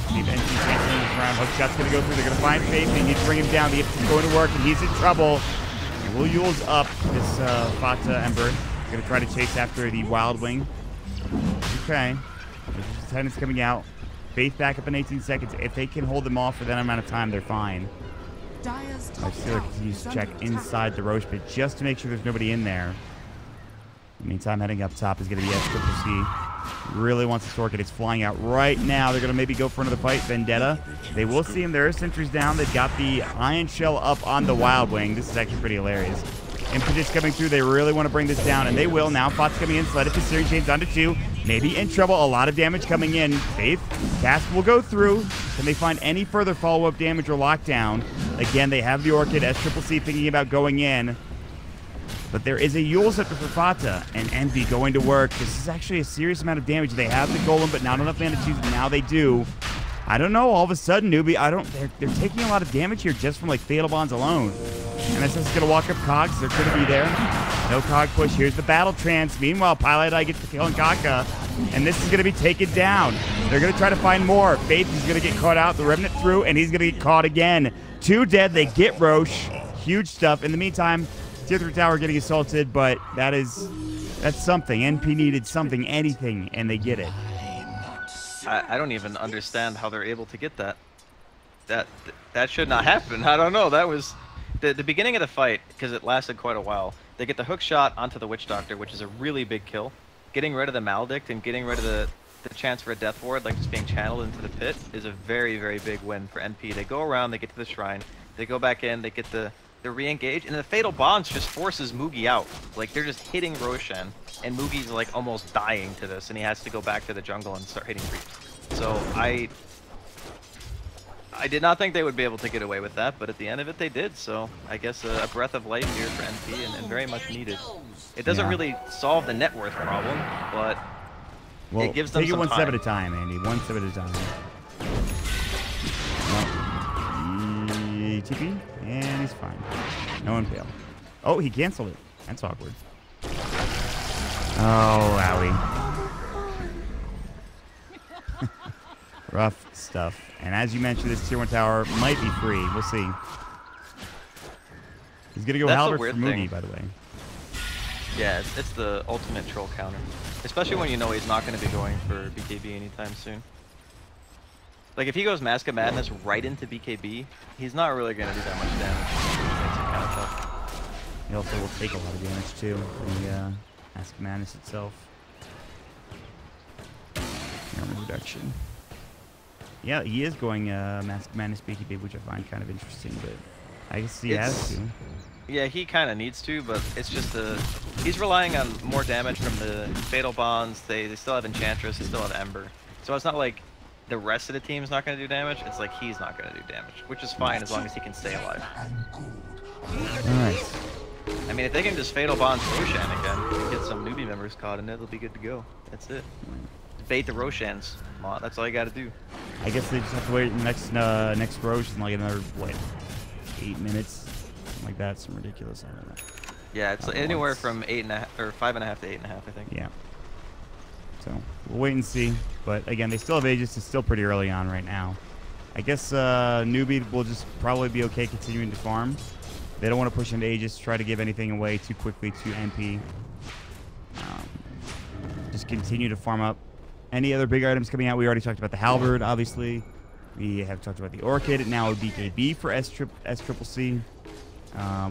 Keep NC canceling this round. Hook shot's going to go through. They're going to find Faith. They need to bring him down. The Imps is going to work, and he's in trouble. We'll Yule's up this Fata Ember. Gonna try to chase after the Wild Wing. Okay. There's attendants coming out. Faith back up in 18 seconds. If they can hold them off for that amount of time, they're fine. Steeler continues to check inside the Roche pit just to make sure there's nobody in there. In the meantime, heading up top is going to be SCCC. Really wants this Orchid. It's flying out right now. They're going to maybe go for another fight. Vendetta. They will see him. There are sentries down. They've got the Ion Shell up on the Wild Wing. This is actually pretty hilarious. Impetus coming through. They really want to bring this down, and they will. Now Fot's coming in. Sled it to Series James onto 2. Maybe in trouble. A lot of damage coming in. Faith. Cast will go through. Can they find any further follow-up damage or lockdown? Again, they have the Orchid. SCCC thinking about going in. But there is a Yule Scepter for Fata, and Envy going to work. This is actually a serious amount of damage. They have the Golem, but not enough mana to choose. Now they do. I don't know. All of a sudden, Newbee, they're taking a lot of damage here just from, like, Fatal Bonds alone. MSS is going to walk up Cogs. They're going to be there. No Cog push. Here's the Battle Trance. Meanwhile, Pilot Eye gets the kill on Kaka, and this is going to be taken down. They're going to try to find more. Faith is going to get caught out. The Remnant through, and he's going to get caught again. 2 dead. They get Roche. Huge stuff. In the meantime, Tier 3 tower getting assaulted, but that's something. NP needed something, anything, and they get it. I don't even understand how they're able to get that. That should not happen. I don't know. That was the beginning of the fight, because it lasted quite a while. They get the hook shot onto the Witch Doctor, which is a really big kill. Getting rid of the Maledict and getting rid of the chance for a Death Ward, like just being channeled into the pit, is a very, very big win for NP. They go around, they get to the shrine, they go back in, they get the re-engage, and the Fatal Bonds just forces Mugi out. Like, they're just hitting Roshan, and Mugi's like almost dying to this, and he has to go back to the jungle and start hitting creeps. So I did not think they would be able to get away with that, but at the end of it they did, so I guess a breath of life here for NP, and very much needed. It doesn't really solve the net worth problem, but it gives them take it some one time. step at a time, Andy. One step at a time. TP, and he's fine. No one failed. Oh, he canceled it. That's awkward. Oh, owie. Rough stuff. And as you mentioned, this Tier 1 tower might be free. We'll see. He's going to go Halberd for Mugi, by the way. Yeah, it's the ultimate troll counter. Especially when you know he's not going to be going for BKB anytime soon. Like, if he goes Mask of Madness right into BKB, he's not really going to do that much damage. It makes it kind of tough. He also will take a lot of damage, too, from the Mask of Madness itself. Armor reduction. Yeah, he is going Mask of Madness BKB, which I find kind of interesting, but I guess he has to. Yeah, he kind of needs to, but it's just he's relying on more damage from the Fatal Bonds. They still have Enchantress, they still have Ember. So it's not like the rest of the team's not going to do damage, it's like he's not going to do damage, which is fine as long as he can stay alive. Alright. I mean, if they can just Fatal Bonds Roshan again, get some Newbee members caught in it, they'll be good to go. That's it. Bait the Roshans. That's all you got to do. I guess they just have to wait next Rosh in like another, what, 8 minutes? Something like that. Some ridiculous. I don't know. Yeah, it's anywhere from 8.5 or 5.5 to 8.5, I think. Yeah. So we'll wait and see. But again, they still have Aegis. It's still pretty early on right now. I guess Newbee will just probably be okay continuing to farm. They don't want to push into Aegis, try to give anything away too quickly to NP. Just continue to farm up. Any other big items coming out? We already talked about the Halberd, obviously. We have talked about the Orchid. And now BKB for SCCC.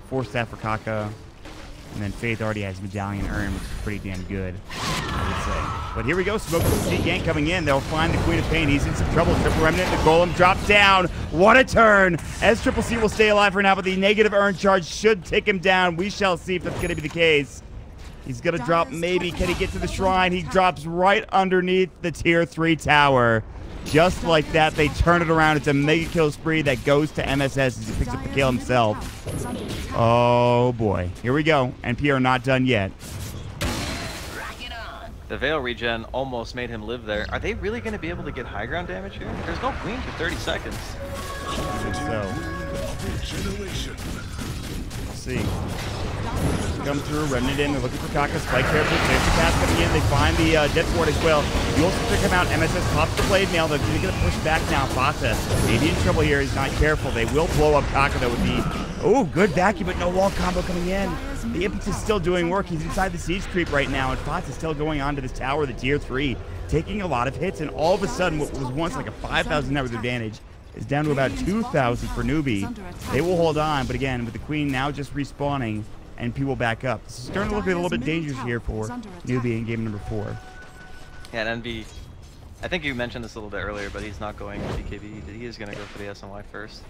4 staff for Kaka. And then Faith already has Medallion Urn, which is pretty damn good, I would say. But here we go. Smoke the gank coming in. They'll find the Queen of Pain. He's in some trouble. Triple Remnant. The Golem dropped down. What a turn. SCCC will stay alive for now, but the negative Urn charge should take him down. We shall see if that's going to be the case. He's going to drop maybe. Can he get to the shrine? He drops right underneath the Tier 3 tower. Just like that, they turn it around. It's a mega kill spree that goes to MSS as he picks up the kill himself. Oh, boy. Here we go. NP are not done yet. The Veil regen almost made him live there. Are they really going to be able to get high ground damage here? There's no queen for 30 seconds. I think so. Let's see. Come through, Remnant in. They're looking for Kaka. Spike careful. There's the cast coming in. They find the Death Ward as well. You also check him out. MSS pops the blade mail. They're going to push back now. Fata maybe in trouble here. He's not careful. They will blow up Kaka though with the Oh, good vacuum, but no wall combo coming in. The Impetus is still doing work. He's inside the siege creep right now, and Fox is still going on to this tower, the tier 3, taking a lot of hits, and all of a sudden, what was once like a 5,000 net worth advantage is down to about 2,000 for Newbee. They will hold on, but again, with the Queen now just respawning, NP will back up. This is starting to look a little bit dangerous here for Newbee in game number 4. Yeah, and NB, I think you mentioned this a little bit earlier, but he's not going to BKB. He is going to go for the SNY first.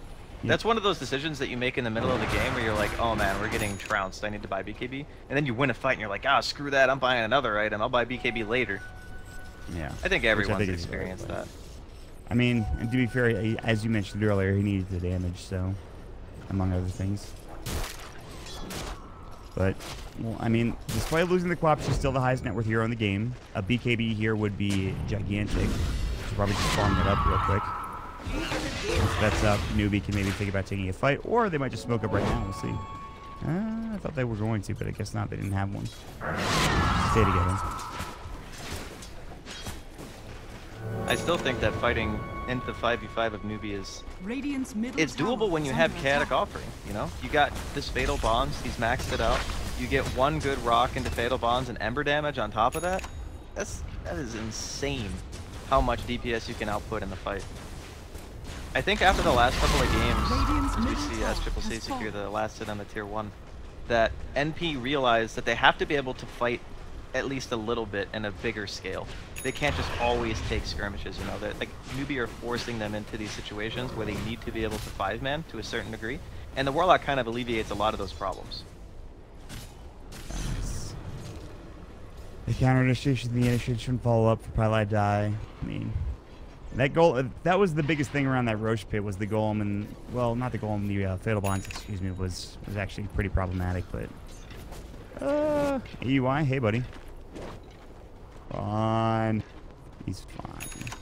Yep. That's one of those decisions that you make in the middle of the game where you're like, oh man, we're getting trounced, I need to buy BKB. And then you win a fight and you're like, ah, screw that, I'm buying another item, I'll buy BKB later. Yeah. I think everyone's experienced that. I mean, and to be fair, as you mentioned earlier, he needed the damage, so, among other things. But, well, I mean, despite losing the co-op, she's still the highest net worth hero in the game. A BKB here would be gigantic. Should probably just farm it up real quick. Once that's up, Newbee can maybe think about taking a fight, or they might just smoke up right now. We'll see. I thought they were going to, but I guess not. They didn't have one. Stay together. I still think that fighting into the 5v5 of Newbee is it's doable when you have chaotic offering, you know? You got this Fatal Bonds, he's maxed it out. You get one good rock into Fatal Bonds and Ember damage on top of that. That is insane how much DPS you can output in the fight. I think after the last couple of games, as we see SCCC secure the last hit on the tier 1, that NP realized that they have to be able to fight at least a little bit in a bigger scale. They can't just always take skirmishes, you know. That like Newbee are forcing them into these situations where they need to be able to 5-man to a certain degree, and the Warlock kind of alleviates a lot of those problems. Nice. The counter initiation, the initiation follow up for Pylai Die. I mean, that goal, that was the biggest thing around that Roche pit, was the golem, and well, not the golem, the Fatal Bonds, excuse me, was actually pretty problematic. But AUI, hey buddy. Fine. He's fine.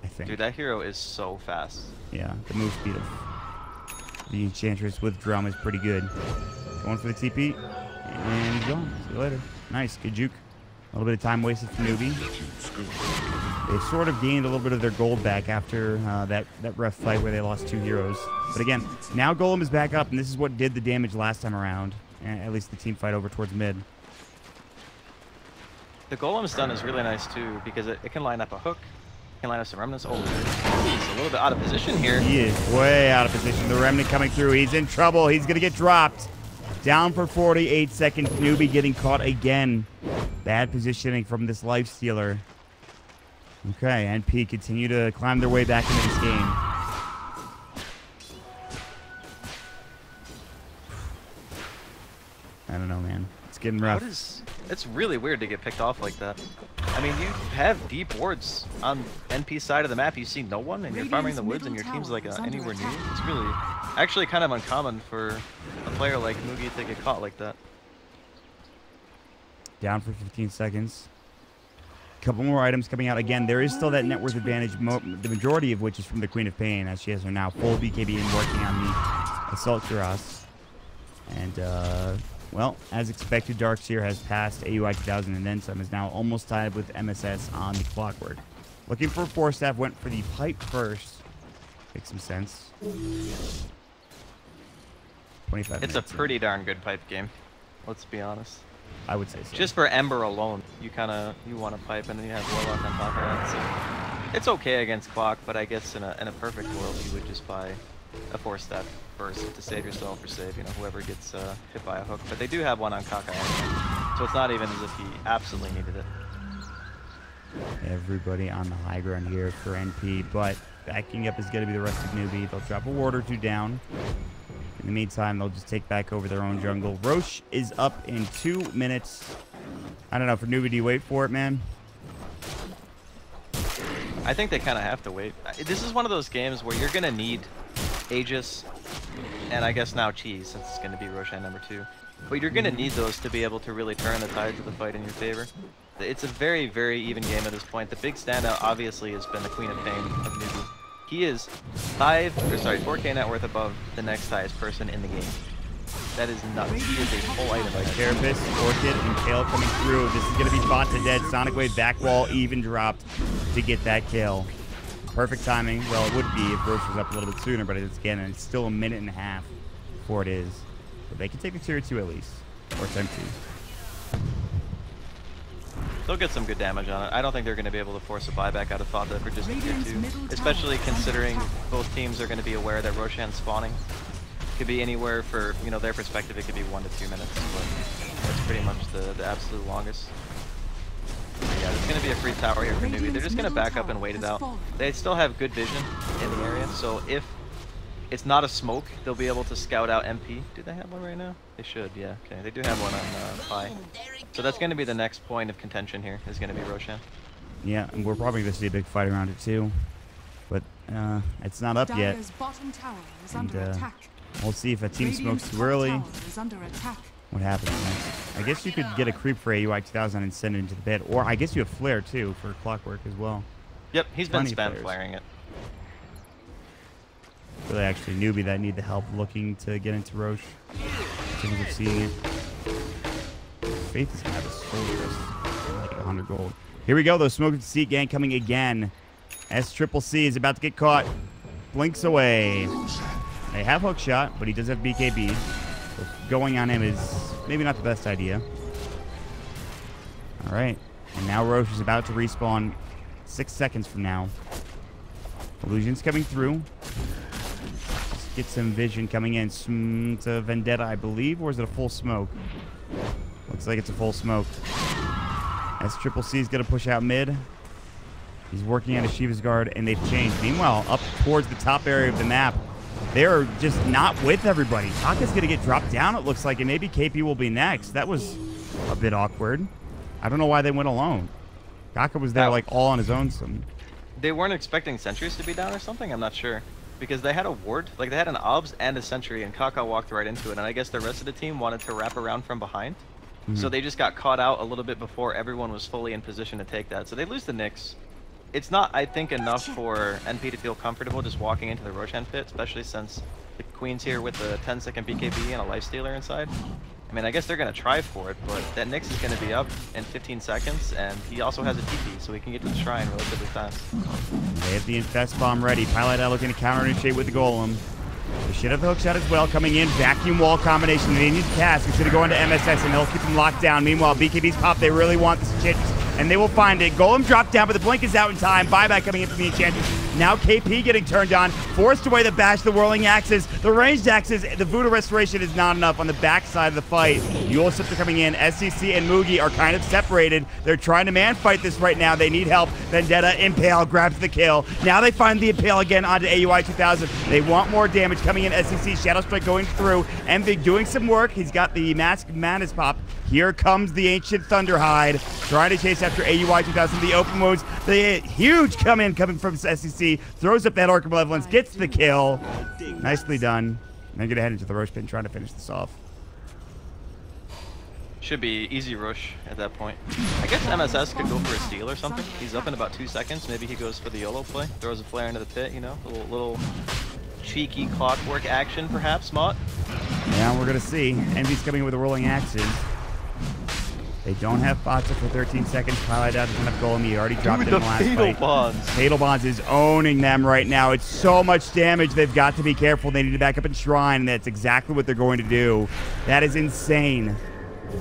I think. Dude, that hero is so fast. Yeah, the move speed of the Enchantress with drum is pretty good. Going for the TP, and he's gone. See you later. Nice, good juke. A little bit of time wasted for Newbee. They sort of gained a little bit of their gold back after that rough fight where they lost 2 heroes. But again, now Golem is back up, and this is what did the damage last time around. At least the team fight over towards mid. The Golem stun is really nice too, because it can line up a hook, it can line up some remnants. Oh, he's a little bit out of position here. He is way out of position. The remnant coming through. He's in trouble. He's going to get dropped. Down for 48 seconds. Newbee getting caught again. Bad positioning from this Lifestealer. Okay, NP continue to climb their way back into this game. I don't know, man. It's getting rough. It's really weird to get picked off like that. I mean, you have deep wards on NP's side of the map. You see no one, and you're farming the woods, and your team's like anywhere near. It's really, actually kind of uncommon for a player like Mugi to get caught like that. Down for 15 seconds. Couple more items coming out. Again, there is still that net worth advantage, the majority of which is from the Queen of Pain, as she has her now full BKB and working on the Assault Cuirass. And, well, as expected, Darkseer has passed AUI 2000 and then some, is now almost tied with MSS on the Clockwork. Looking for Force Staff, went for the pipe first. Makes some sense. 25 It's a pretty darn good pipe game, let's be honest. I would say so. Just for Ember alone, you want to pipe, and then you have Warlock on top of that. So it's okay against Clock, but I guess in a perfect world, you would just buy a Force Staff first to save yourself or save, you know, whoever gets hit by a hook. But they do have one on Kakai anyway, so it's not even as if he absolutely needed it. Everybody on the high ground here for NP, but backing up is going to be the rest of Newbee. They'll drop a ward or two down. In the meantime, they'll just take back over their own jungle. Roche is up in 2 minutes. I don't know, for Newbee, do you wait for it, man? I think they kind of have to wait. This is one of those games where you're going to need Aegis, and I guess now Cheese, since it's going to be Roshan number 2. But you're going to need those to be able to really turn the tides of the fight in your favor. It's a very, very even game at this point. The big standout, obviously, has been the Queen of Pain of Newbee. He is 4K net worth above the next highest person in the game. That is nuts. He is a full item. Like Carapace, Orchid, and Kale coming through. This is going to be fought to dead. Sonic Wave back wall even dropped to get that kill. Perfect timing. Well, it would be if Roche was up a little bit sooner, but it's again, it's still a minute and a half before it is. But they can take the tier 2 at least. Or attempt to. They'll get some good damage on it. I don't think they're going to be able to force a buyback out of Fata for just tier 2. Especially considering both teams are going to be aware that Roshan's spawning. Could be anywhere for, you know, their perspective, it could be 1 to 2 minutes. But that's pretty much the absolute longest. Yeah, there's going to be a free tower here for Newbee. They're just going to back up and wait it out. They still have good vision in the area, so if it's not a smoke, they'll be able to scout out MP. Do they have one right now? They should, yeah. Okay, they do have one on Pi. So that's going to be the next point of contention here, is going to be Roshan. Yeah, and we're probably going to see a big fight around it too. But it's not up yet. And, we'll see if a team smokes too early. What happens next? I guess you could get a creep for AUI 2000 and send it into the pit. Or I guess you have flare too for clockwork as well. Yep, he's been spam flaring it. Really actually Newbee that need the help looking to get into Roche. In terms of seeing it. Faith is going to have a soul crest. Like 100 gold. Here we go though. Smoke Seat gang coming again. SCCC is about to get caught. Blinks away. They have hook shot, but he does have BKB. So going on him is maybe not the best idea. All right. And now Roche is about to respawn 6 seconds from now. Illusion's coming through. Let's get some vision coming in. It's a Vendetta, I believe, or is it a full smoke? Looks like it's a full smoke. SCCC is going to push out mid. He's working on a Shiva's Guard, and they've changed. Meanwhile, up towards the top area of the map, they're just not with everybody. Taka's going to get dropped down, it looks like, and maybe KP will be next. That was a bit awkward. I don't know why they went alone. Kaka was there, like, all on his own. They weren't expecting sentries to be down or something? I'm not sure. Because they had a ward, like, they had an obs and a sentry, and Kaka walked right into it, and I guess the rest of the team wanted to wrap around from behind. So they just got caught out a little bit before everyone was fully in position to take that. So they lose the Nyx. It's not, I think, enough for NP to feel comfortable just walking into the Roshan pit, especially since the Queen's here with the 10-second BKB and a Lifestealer inside. I mean, I guess they're going to try for it, but that Nyx is going to be up in 15 seconds, and he also has a TP, so he can get to the shrine relatively fast. They have the Infest Bomb ready. Pilot looking to counter-initiate with the Golem. They should have the hook shot as well. Coming in, vacuum wall combination. They need to cast. He's going to go into MSS, and they'll keep him locked down. Meanwhile, BKB's pop. They really want this chance, and they will find it. Golem dropped down, but the blink is out in time. Buyback coming in from the Enchantress. Now KP getting turned on. Forced away the bash, the whirling axes, the ranged axes. The Voodoo Restoration is not enough on the backside of the fight. Yule Scepter coming in. SCC and Mugi are kind of separated. They're trying to man fight this right now. They need help. Vendetta, Impale grabs the kill. Now they find the Impale again onto AUI 2000. They want more damage coming in. SCC, Shadow Strike going through. Envig doing some work. He's got the Mask Madness pop. Here comes the Ancient Thunderhide. Trying to chase after AUI 2000. The open modes. The huge coming from SCC. Throws up that Orc of Malevolence. Gets the kill. Nicely done. They're going to head into the Roche pit and try to finish this off. Should be easy rush at that point. I guess MSS could go for a steal or something. He's up in about 2 seconds. Maybe he goes for the YOLO play. Throws a flare into the pit, you know? A little cheeky clockwork action, perhaps, Mott? Yeah, we're going to see. Envy's coming in with the rolling axes. They don't have Fatsa for 13 seconds. Pilot out doesn't have Golem. He already dropped it in the last fight. Bonds. Fatal Bonds is owning them right now. It's so much damage. They've got to be careful. They need to back up and Shrine, and that's exactly what they're going to do. That is insane.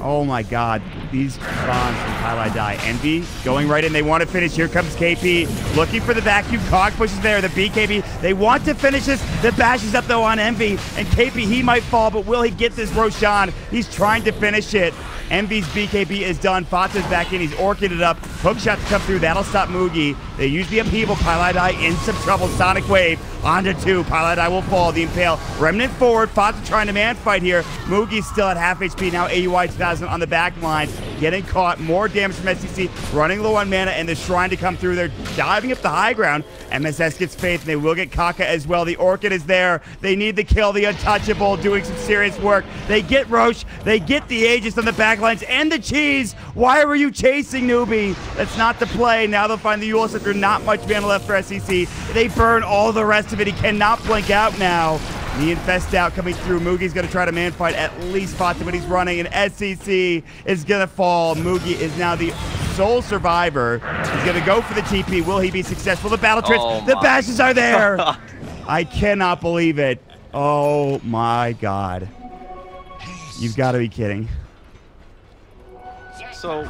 Oh my god. These bonds from Pilot die. Envy going right in. They want to finish. Here comes KP. Looking for the vacuum. Cog pushes there. The BKB. They want to finish this. The bash is up though on Envy. And KP, he might fall, but will he get this Roshan? He's trying to finish it. Envy's BKB is done. Fatsa's back in. He's orchid it up. Hook shot to come through. That'll stop Mugi. They use the upheaval. Pilot in some trouble. Sonic Wave onto 2. Pilot will fall. The Impale. Remnant forward. Fatsa trying to man fight here. Mugi's still at half HP. Now AUI 2000 on the back line. Getting caught. More damage from SCC. Running low on mana and the Shrine to come through. They're diving up the high ground. MSS gets Faith and they will get Kaka as well. The Orchid is there. They need the kill. The Untouchable doing some serious work. They get Roche. They get the Aegis on the back lines and the cheese. Why were you chasing Newbee? That's not the play. Now they'll find the Yule Scepter. Not much mana left for SCC. They burn all the rest of it. He cannot blink out now. The Infest out coming through. Mugi's going to try to man fight at least Fatsa, but he's running, and SCC is going to fall. Mugi is now the sole survivor. He's going to go for the TP. Will he be successful? The battle tricks, the bashes are there. I cannot believe it. Oh my god. You've got to be kidding. So,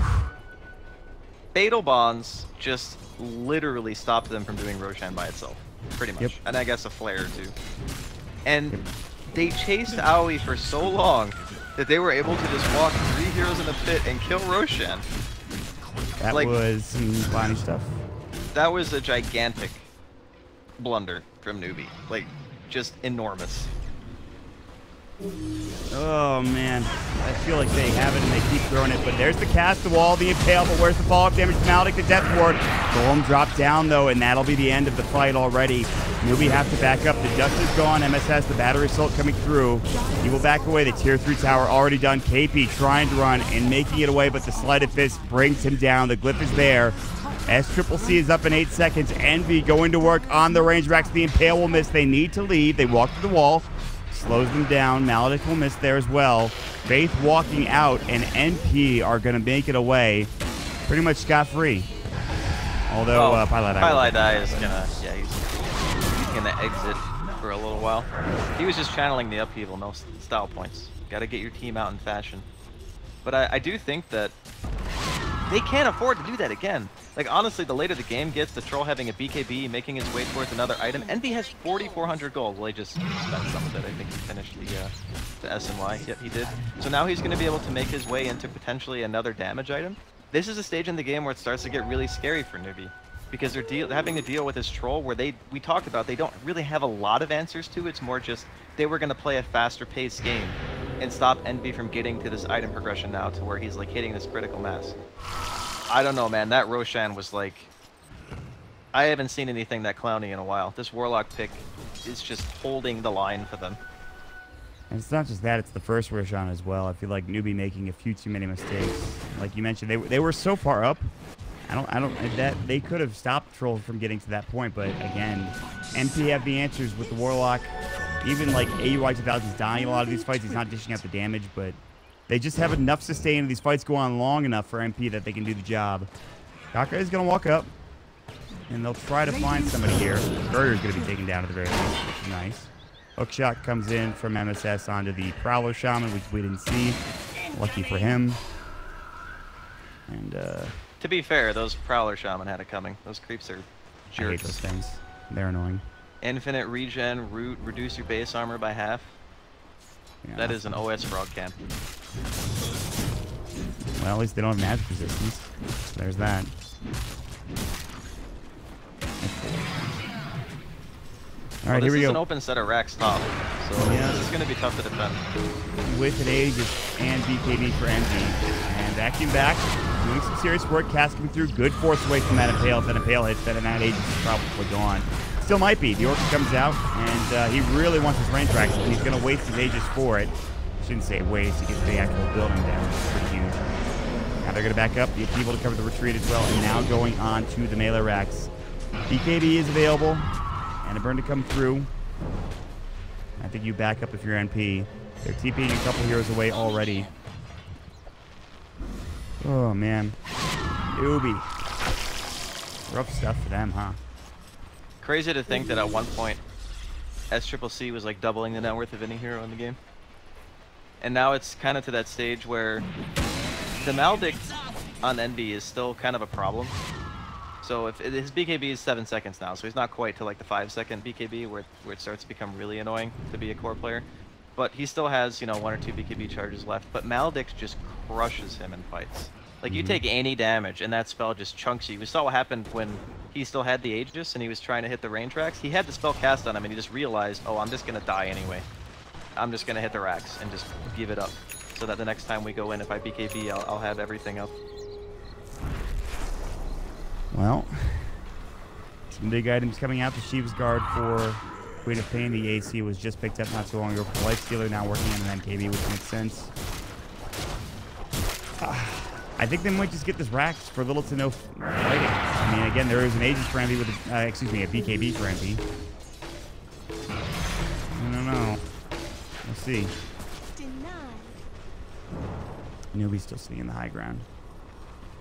Fatal Bonds just literally stopped them from doing Roshan by itself. Pretty much. Yep. And I guess a flare or two. And they chased Aoi for so long that they were able to just walk 3 heroes in the pit and kill Roshan. That Like, was some funny stuff. that was a gigantic blunder from Newbee. Like, just enormous. Oh man, I feel like they have it and they keep throwing it, but there's the cast, the wall, the impale, but where's the follow-up damage? Maldic, the death ward. Golem dropped down though, and that'll be the end of the fight already. Newbee have to back up. The dust is gone. MS has the battery assault coming through. He will back away. The tier 3 tower already done. KP trying to run and making it away, but the sleight of fist brings him down. The glyph is there. SCCC is up in 8 seconds. Envy going to work on the range racks. The impale will miss. They need to leave. They walk to the wall. Slows them down. Maledic will miss there as well. Faith walking out, and NP are going to make it away pretty much scot-free. Although Pilot Eye is gonna, yeah, he's gonna exit for a little while. He was just channeling the upheaval, no style points. Got to get your team out in fashion. But I do think that they can't afford to do that again. Like, honestly, the later the game gets, the troll having a BKB, making his way towards another item. NB has 4,400 gold. Well, he just spent some of it. I think he finished the SNY. Yep, he did. So now he's going to be able to make his way into potentially another damage item. This is a stage in the game where it starts to get really scary for Newbee, because they're having to deal with this troll where we talked about they don't really have a lot of answers to. It's more just they were going to play a faster paced game and stop NB from getting to this item progression now to where he's like hitting this critical mass. I don't know, man. That Roshan was like, I haven't seen anything that clowny in a while. This Warlock pick is just holding the line for them. And it's not just that, it's the first Roshan as well. I feel like Newbee making a few too many mistakes. Like you mentioned, they were so far up. They could have stopped Troll from getting to that point, but again, NP have the answers with the Warlock. Even like AUI 2000 is dying a lot of these fights. He's not dishing out the damage, but they just have enough sustain, and these fights go on long enough for MP that they can do the job. Kaka is going to walk up, and they'll try to find somebody here. Burger's going to be taken down at the very least, which is nice. Hookshot comes in from MSS onto the Prowler Shaman, which we didn't see. Lucky for him. And, to be fair, those Prowler Shaman had it coming. Those creeps are jerks. I hate those things. They're annoying. Infinite regen, root, reduce your base armor by half. Yeah. That is an OS frog camp. Well, at least they don't have magic resistance. There's that. All right, here we go. This is an open set of racks top, so this is going to be tough to defend. With an Aegis and BKB for NG. And vacuum back, doing some serious work. Cast coming through. Good force away from that Impale. If that Impale hits, then that Aegis is probably gone. Still might be. The Orc comes out, and he really wants his range tracks, and he's going to waste his Aegis for it. Shouldn't say waste to get the actual building down. It's pretty huge. Now they're going to back up. The people to cover the retreat as well, and now going on to the melee racks. BKB is available, and a burn to come through. I think you back up if you're NP. They're TPing a couple heroes away already. Oh, man. Newbee. Rough stuff for them, huh? Crazy to think that at one point, SCCC was like doubling the net worth of any hero in the game. And now it's kind of to that stage where the Maldic on NB is still kind of a problem. So if his BKB is 7 seconds now, so he's not quite to like the 5-second BKB where it starts to become really annoying to be a core player. But he still has, you know, 1 or 2 BKB charges left. But Maldic just crushes him in fights. Like, you take any damage and that spell just chunks you. We saw what happened when he still had the Aegis and he was trying to hit the range racks. He had the spell cast on him and he just realized, oh, I'm just going to die anyway. I'm just going to hit the racks and just give it up. So that the next time we go in, if I BKB, I'll have everything up. Well, some big items coming out. The Sheep's Guard for Queen of Pain. The AC was just picked up not so long ago for Lifestealer, now working on an MKB, which makes sense. I think they might just get this Rax for little to no fighting. I mean, again, there is an Aegis for MV with a, a BKB for MV. I don't know. We'll see. Newbee's still sitting in the high ground.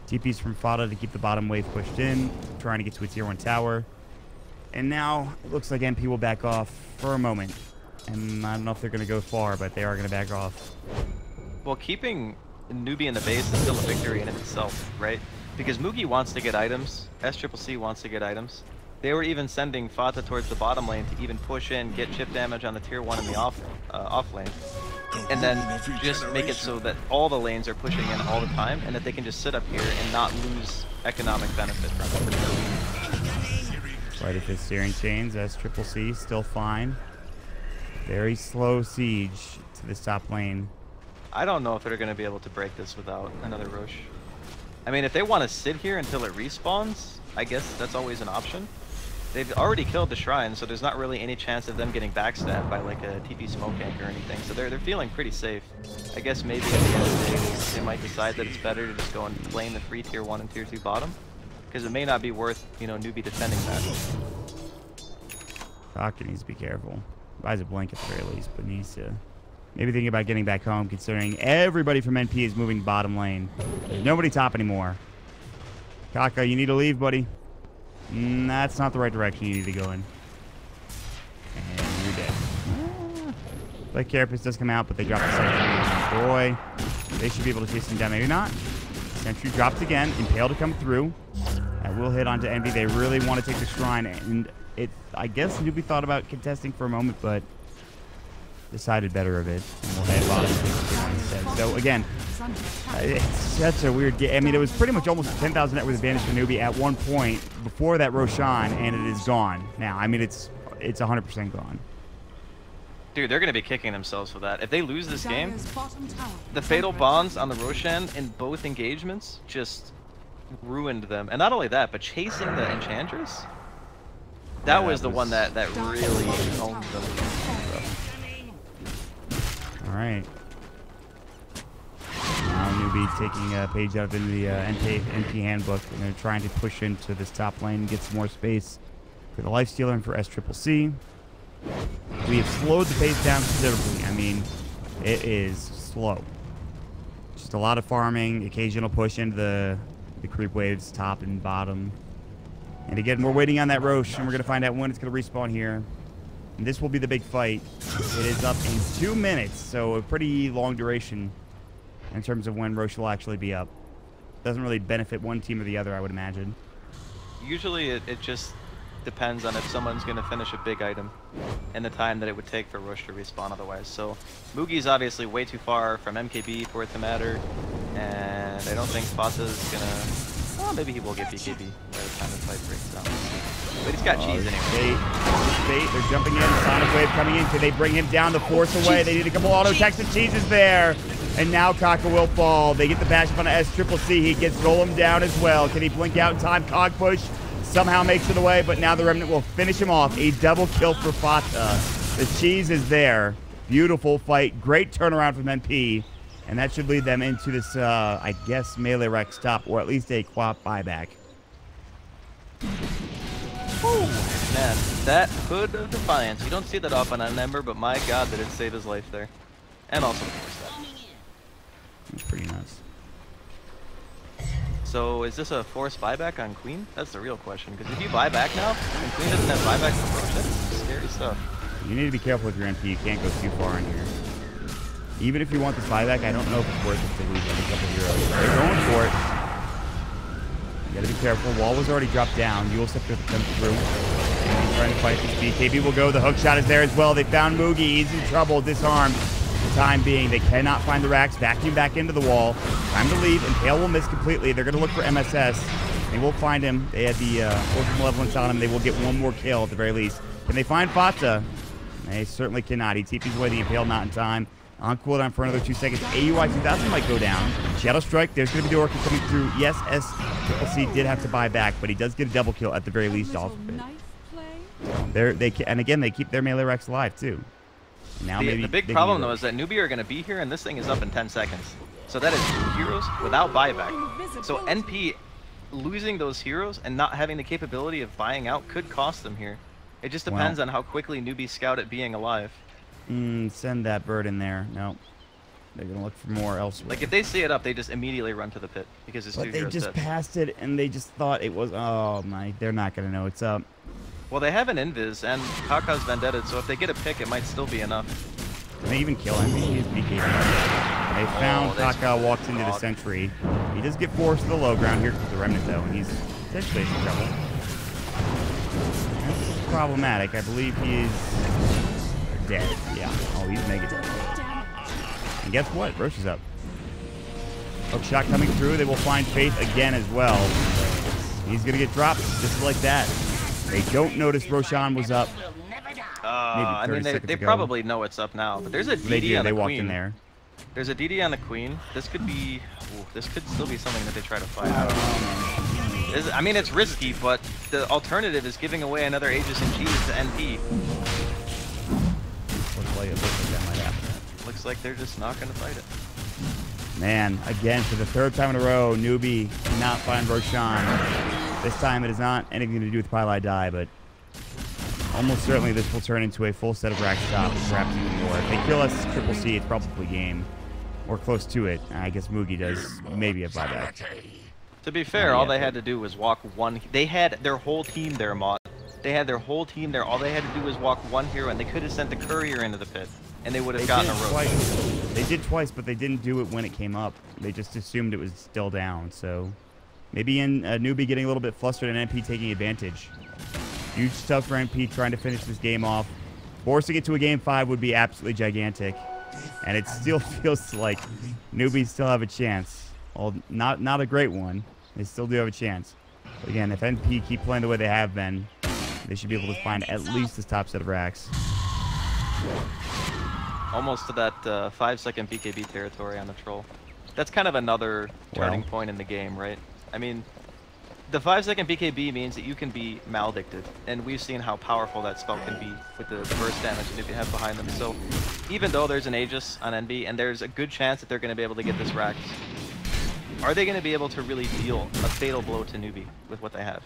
TP's from Fada to keep the bottom wave pushed in, trying to get to a tier 1 tower. And now, it looks like MP will back off for a moment. And I don't know if they're going to go far, but they are going to back off. Well, keeping Newbee in the base is still a victory in itself, right? Because Mugi wants to get items, SCCC wants to get items. They were even sending Fata towards the bottom lane to even push in, get chip damage on the tier 1 in the off lane. And then just make it so that all the lanes are pushing in all the time, and that they can just sit up here and not lose economic benefit from it. Right at the steering chains, SCCC still fine. Very slow siege to this top lane. I don't know if they're going to be able to break this without another Rosh. I mean, if they want to sit here until it respawns, I guess that's always an option. They've already killed the shrine, so there's not really any chance of them getting backstabbed by like a TP smoke anchor or anything. So they're feeling pretty safe. I guess maybe at the end of the day, they might decide that it's better to just go and flame the free tier 1 and tier 2 bottom, because it may not be worth, you know, Newbee defending that. Doctor needs to be careful. Buys a blink at the very least, but needs to maybe think about getting back home, considering everybody from NP is moving bottom lane. There's nobody top anymore. Kaka, you need to leave, buddy. That's not the right direction you need to go in. And you're dead. Like Carapace does come out, but they drop the sentry. Boy, they should be able to chase him down. Maybe not. Sentry drops again. Impale to come through. That will hit onto Envy. They really want to take the shrine, and I guess Newbee thought about contesting for a moment, but decided better of it. And we'll head bottom instead. So again, it's such a weird game. I mean, it was pretty much almost a 10,000 net worth advantage for Newbee at one point before that Roshan, and it is gone now. I mean, it's 100% gone. Dude, they're going to be kicking themselves for that. If they lose this game, the Fatal Bonds on the Roshan in both engagements just ruined them. And not only that, but chasing the Enchantress, that was the one that really owned them. All right. Now Newbee taking a page out of the NP handbook, and they're trying to push into this top lane and get some more space for the Lifestealer and for SCCC. We have slowed the pace down considerably. I mean, it is slow. Just a lot of farming, occasional push into the creep waves, top and bottom. And again, we're waiting on that Rosh, and we're going to find out when it's going to respawn here. And this will be the big fight. It is up in 2 minutes, so a pretty long duration in terms of when Rosh will actually be up. Doesn't really benefit one team or the other, I would imagine. Usually it just depends on if someone's going to finish a big item and the time that it would take for Rosh to respawn otherwise. So Mugi's obviously way too far from MKB for it to matter, and I don't think Fata's going to... Well, maybe he will get BKB by the time the fight breaks down. But he's got cheese anyway. They're jumping in. Sonic Wave coming in. Can they bring him down to force away? They need a couple auto attacks. The cheese is there. And now Kaka will fall. They get the bash up on SCCC. He gets Golem down as well. Can he blink out in time? Cog push somehow makes it away, but now the Remnant will finish him off. A double kill for Fata. The cheese is there. Beautiful fight. Great turnaround from NP. And that should lead them into this, I guess, melee Rex top, or at least a quap buyback. Woo! Man, that Hood of Defiance. You don't see that often on Ember, but my god, did it save his life there. And also, of course, that. That's pretty nuts. So, is this a forced buyback on Queen? That's the real question, because if you buy back now, and Queen doesn't have buyback for Rosh, that's scary stuff. You need to be careful with your MP. You can't go too far in here. Even if you want this buyback, I don't know if it's worth it to lose a couple heroes. They're going for it. You gotta be careful. Wall was already dropped down. You will have to come through. He's trying to fight this BKB will go. The hook shot is there as well. They found Mugi. He's in trouble. Disarmed. For the time being, they cannot find the racks. Vacuum back into the wall. Time to leave. Impale will miss completely. They're gonna look for MSS. They will find him. They had the Orphan Malevolence on him. They will get one more kill at the very least. Can they find Fata? They certainly cannot. He TP's away the Impale, not in time. On cooldown for another 2 seconds. AUI 2000 might go down. Shadow Strike, there's going to be the Orchid coming through. Yes, SCCC did have to buy back, but he does get a double kill at the very least off of it. And again, they keep their melee Rex alive, too. Now the big problem, though, is that Newbee are going to be here, and this thing is up in 10 seconds. So that is 2 heroes without buyback. So NP losing those heroes and not having the capability of buying out could cost them here. It just depends on how quickly Newbee scout at being alive. Send that bird in there. No. They're going to look for more elsewhere. Like, if they see it up, they just immediately run to the pit because it's 2 heroes dead. But they just passed it, and they just thought it was... Oh, my. They're not going to know it's up. Well, they have an Invis and Kaka's Vendetta, so if they get a pick, it might still be enough. Can they even kill him? He's BK. They found Kaka, walks into the sentry. He does get forced to the low ground. Here comes the Remnant, though, and he's potentially in trouble. That's problematic. I believe he's dead. Yeah. Oh, he's mega dead. And guess what? Roche is up. Hook shot coming through. They will find Faith again as well. He's going to get dropped just like that. They don't notice Roshan was up. I mean, they probably know it's up now, but there's a DD on the They Queen. walked in there. There's a DD on the Queen. This could be... Ooh, this could still be something that they try to fight out. I mean, it's risky, but the alternative is giving away another Aegis and Cheese to NP. Looks like that might happen. Looks like they're just not going to fight it. Man, again, for the third time in a row, Newbee cannot find Roshan. This time it is not anything to do with Pile I Die, but almost certainly this will turn into a full set of rack stops, perhaps even more. If they kill us Triple C, it's probably game. Or close to it. I guess Moogie does maybe a buyback. To be fair, all they had to do was walk one. They had their whole team there, Mott. They had their whole team there. All they had to do was walk one hero, and they could have sent the courier into the pit, and they would have gotten a rope. They did twice, but they didn't do it when it came up. They just assumed it was still down, so... Maybe in Newbee getting a little bit flustered and NP taking advantage. Huge stuff for NP trying to finish this game off. Forcing it to a game 5 would be absolutely gigantic. And it still feels like Newbee still have a chance. Well, not a great one. They still do have a chance. But again, if NP keep playing the way they have been, they should be able to find at least this top set of racks. Almost to that 5-second BKB territory on the troll. That's kind of another turning point in the game, right? I mean, the 5-second BKB means that you can be maledicted, and we've seen how powerful that spell can be with the burst damage that you have behind them. So, even though there's an Aegis on NB, and there's a good chance that they're going to be able to get this racked, are they going to be able to really deal a fatal blow to Newbee with what they have?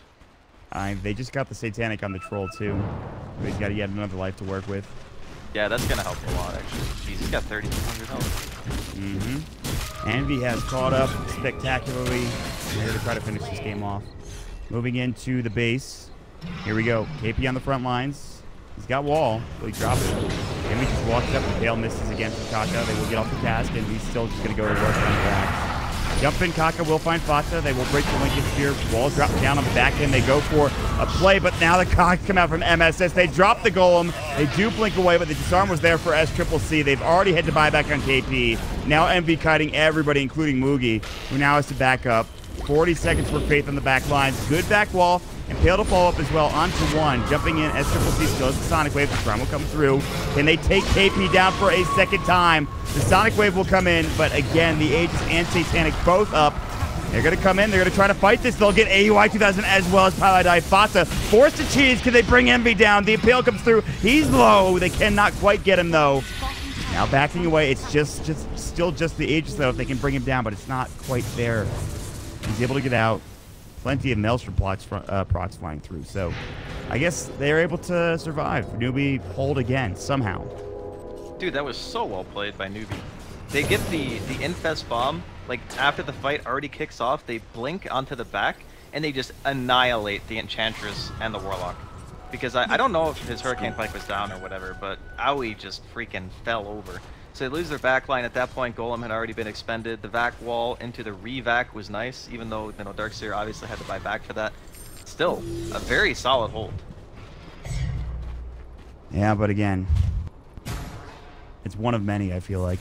They just got the Satanic on the troll, too. He's got yet another life to work with. Yeah, that's going to help a lot, actually. Jeez, he's got 3,200 health. Envy has caught up spectacularly. We're here to try to finish this game off. Moving into the base. Here we go. KP on the front lines. He's got wall, so he drops it. Envy just walks up and Pale misses against Kaka. They will get off the cask, and he's still just going to go to work on the racks. Jump in, Kaka will find Fata. They will break the linkage here. Wall drop down on the back end. They go for a play, but now the cogs come out from MSS. They drop the golem. They do blink away, but the disarm was there for SCCC. They've already had to buy back on KP. Now MV kiting everybody, including Moogie, who now has to back up. 40 seconds for Faith on the back lines. Good back wall. And Pale to follow up as well onto one. Jumping in, SCCC still has the Sonic Wave. The Prime will come through. Can they take KP down for a second time? The Sonic Wave will come in, but again, the Aegis and Satanic both up. They're going to come in. They're going to try to fight this. They'll get AUI 2000 as well as Paladai. Fata forced to cheese. Can they bring MV down? The Impale comes through. He's low. They cannot quite get him, though. Now backing away. It's still just the Aegis, though, if they can bring him down, but it's not quite there. He's able to get out. Plenty of Maelstrom procs flying through, so I guess they're able to survive. Newbee hold again, somehow. Dude, that was so well played by Newbee. They get the Infest bomb, like, after the fight already kicks off, they blink onto the back, and they just annihilate the Enchantress and the Warlock. Because I don't know if his Hurricane Pike was down or whatever, but Aoi just freaking fell over. So they lose their backline. At that point, Golem had already been expended. The vac wall into the re-vac was nice, even though Darkseer obviously had to buy back for that. Still, a very solid hold. Yeah, but again, it's one of many, I feel like,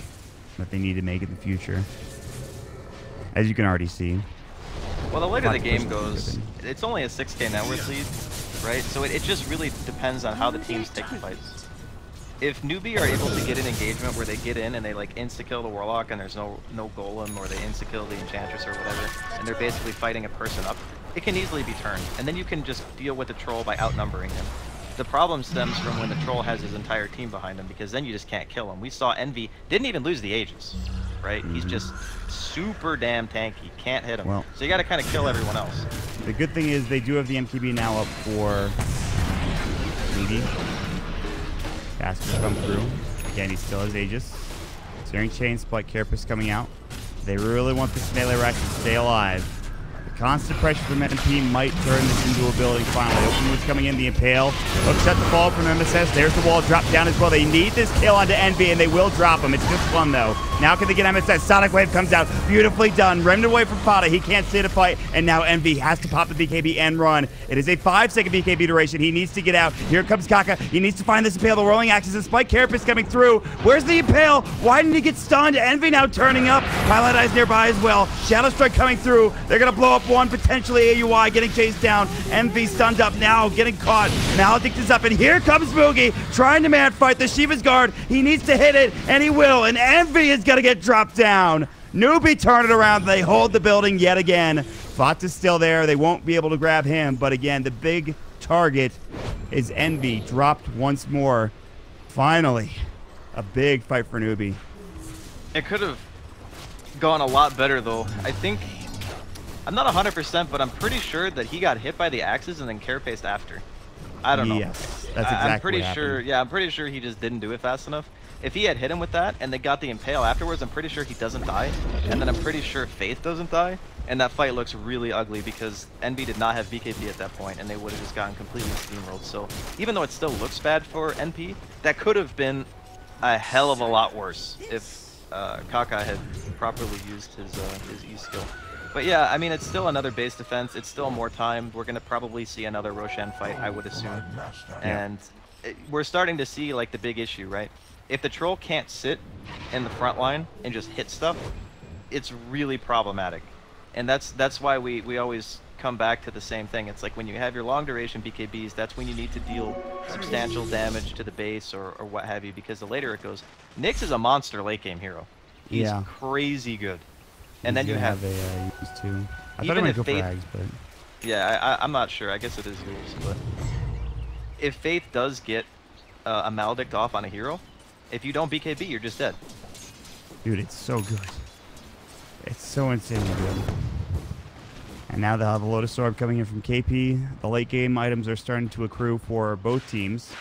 that they need to make in the future. As you can already see. Well, the later the game goes, it's only a 6K net worth lead, right? So it just really depends on how the teams take the fights. If Newbee are able to get an engagement where they get in and they like insta-kill the Warlock and there's no golem, or they insta-kill the Enchantress or whatever, and they're basically fighting a person up, it can easily be turned. And then you can just deal with the troll by outnumbering him. The problem stems from when the troll has his entire team behind him, because then you just can't kill him. We saw Envy didn't even lose the Aegis, right? He's just super damn tanky, can't hit him. Well, so you gotta kind of kill everyone else. The good thing is they do have the MKB now up for Newbee. Casper's come through. Again, he still has Aegis. Searing Chain, Spike Carapace coming out. They really want this melee rack to stay alive. Constant pressure from MP might turn this into a building finally. Open was coming in, the Impale. Hooks at the fall from MSS. There's the wall drop down as well. They need this kill onto NB, and they will drop him. It's just fun, though. Now can they get MSS? Sonic Wave comes out. Beautifully done. Remnant away from Fada. He can't stay to fight, and now NB has to pop the BKB and run. It is a 5-second BKB duration. He needs to get out. Here comes Kaka. He needs to find this Impale. The rolling axis and Spike Carapace coming through. Where's the Impale? Why didn't he get stunned? Envy now turning up. Pilot Eyes nearby as well. Shadow Strike coming through. They're going to blow up one, potentially AUI getting chased down. Envy stunned up now, getting caught. Maledict is up, and here comes Boogie trying to man fight the Shiva's Guard. He needs to hit it, and he will, and Envy is going to get dropped down. Newbee turn it around. They hold the building yet again. Fata's still there. They won't be able to grab him, but again, the big target is Envy, dropped once more. Finally, a big fight for Newbee. It could have gone a lot better, though. I think, I'm not 100%, but I'm pretty sure that he got hit by the axes and then carapaced after. I don't know. Yes, that's exactly I'm pretty what sure. happened. Yeah, I'm pretty sure he just didn't do it fast enough. If he had hit him with that and they got the Impale afterwards, I'm pretty sure he doesn't die. And then I'm pretty sure Faith doesn't die. And that fight looks really ugly because NB did not have BKB at that point, and they would have just gotten completely steamrolled. So even though it still looks bad for NP, that could have been a hell of a lot worse if Kaka had properly used his E skill. But yeah, I mean, it's still another base defense. It's still more time. We're going to probably see another Roshan fight, I would assume. And we're starting to see, like, the big issue, right? If the troll can't sit in the front line and just hit stuff, it's really problematic. And that's why we always come back to the same thing. It's like when you have your long duration BKBs, that's when you need to deal substantial damage to the base or what have you, because the later it goes. Nyx is a monster late game hero. He's crazy good. And then you have used to. I thought even he might if go for Faith, Ags, but yeah, I'm not sure. I guess it is yours, but if Faith does get a Maledict off on a hero, if you don't BKB, you're just dead. Dude, it's so good. It's so insanely good. And now they'll have a Lotus Orb coming in from KP. The late game items are starting to accrue for both teams.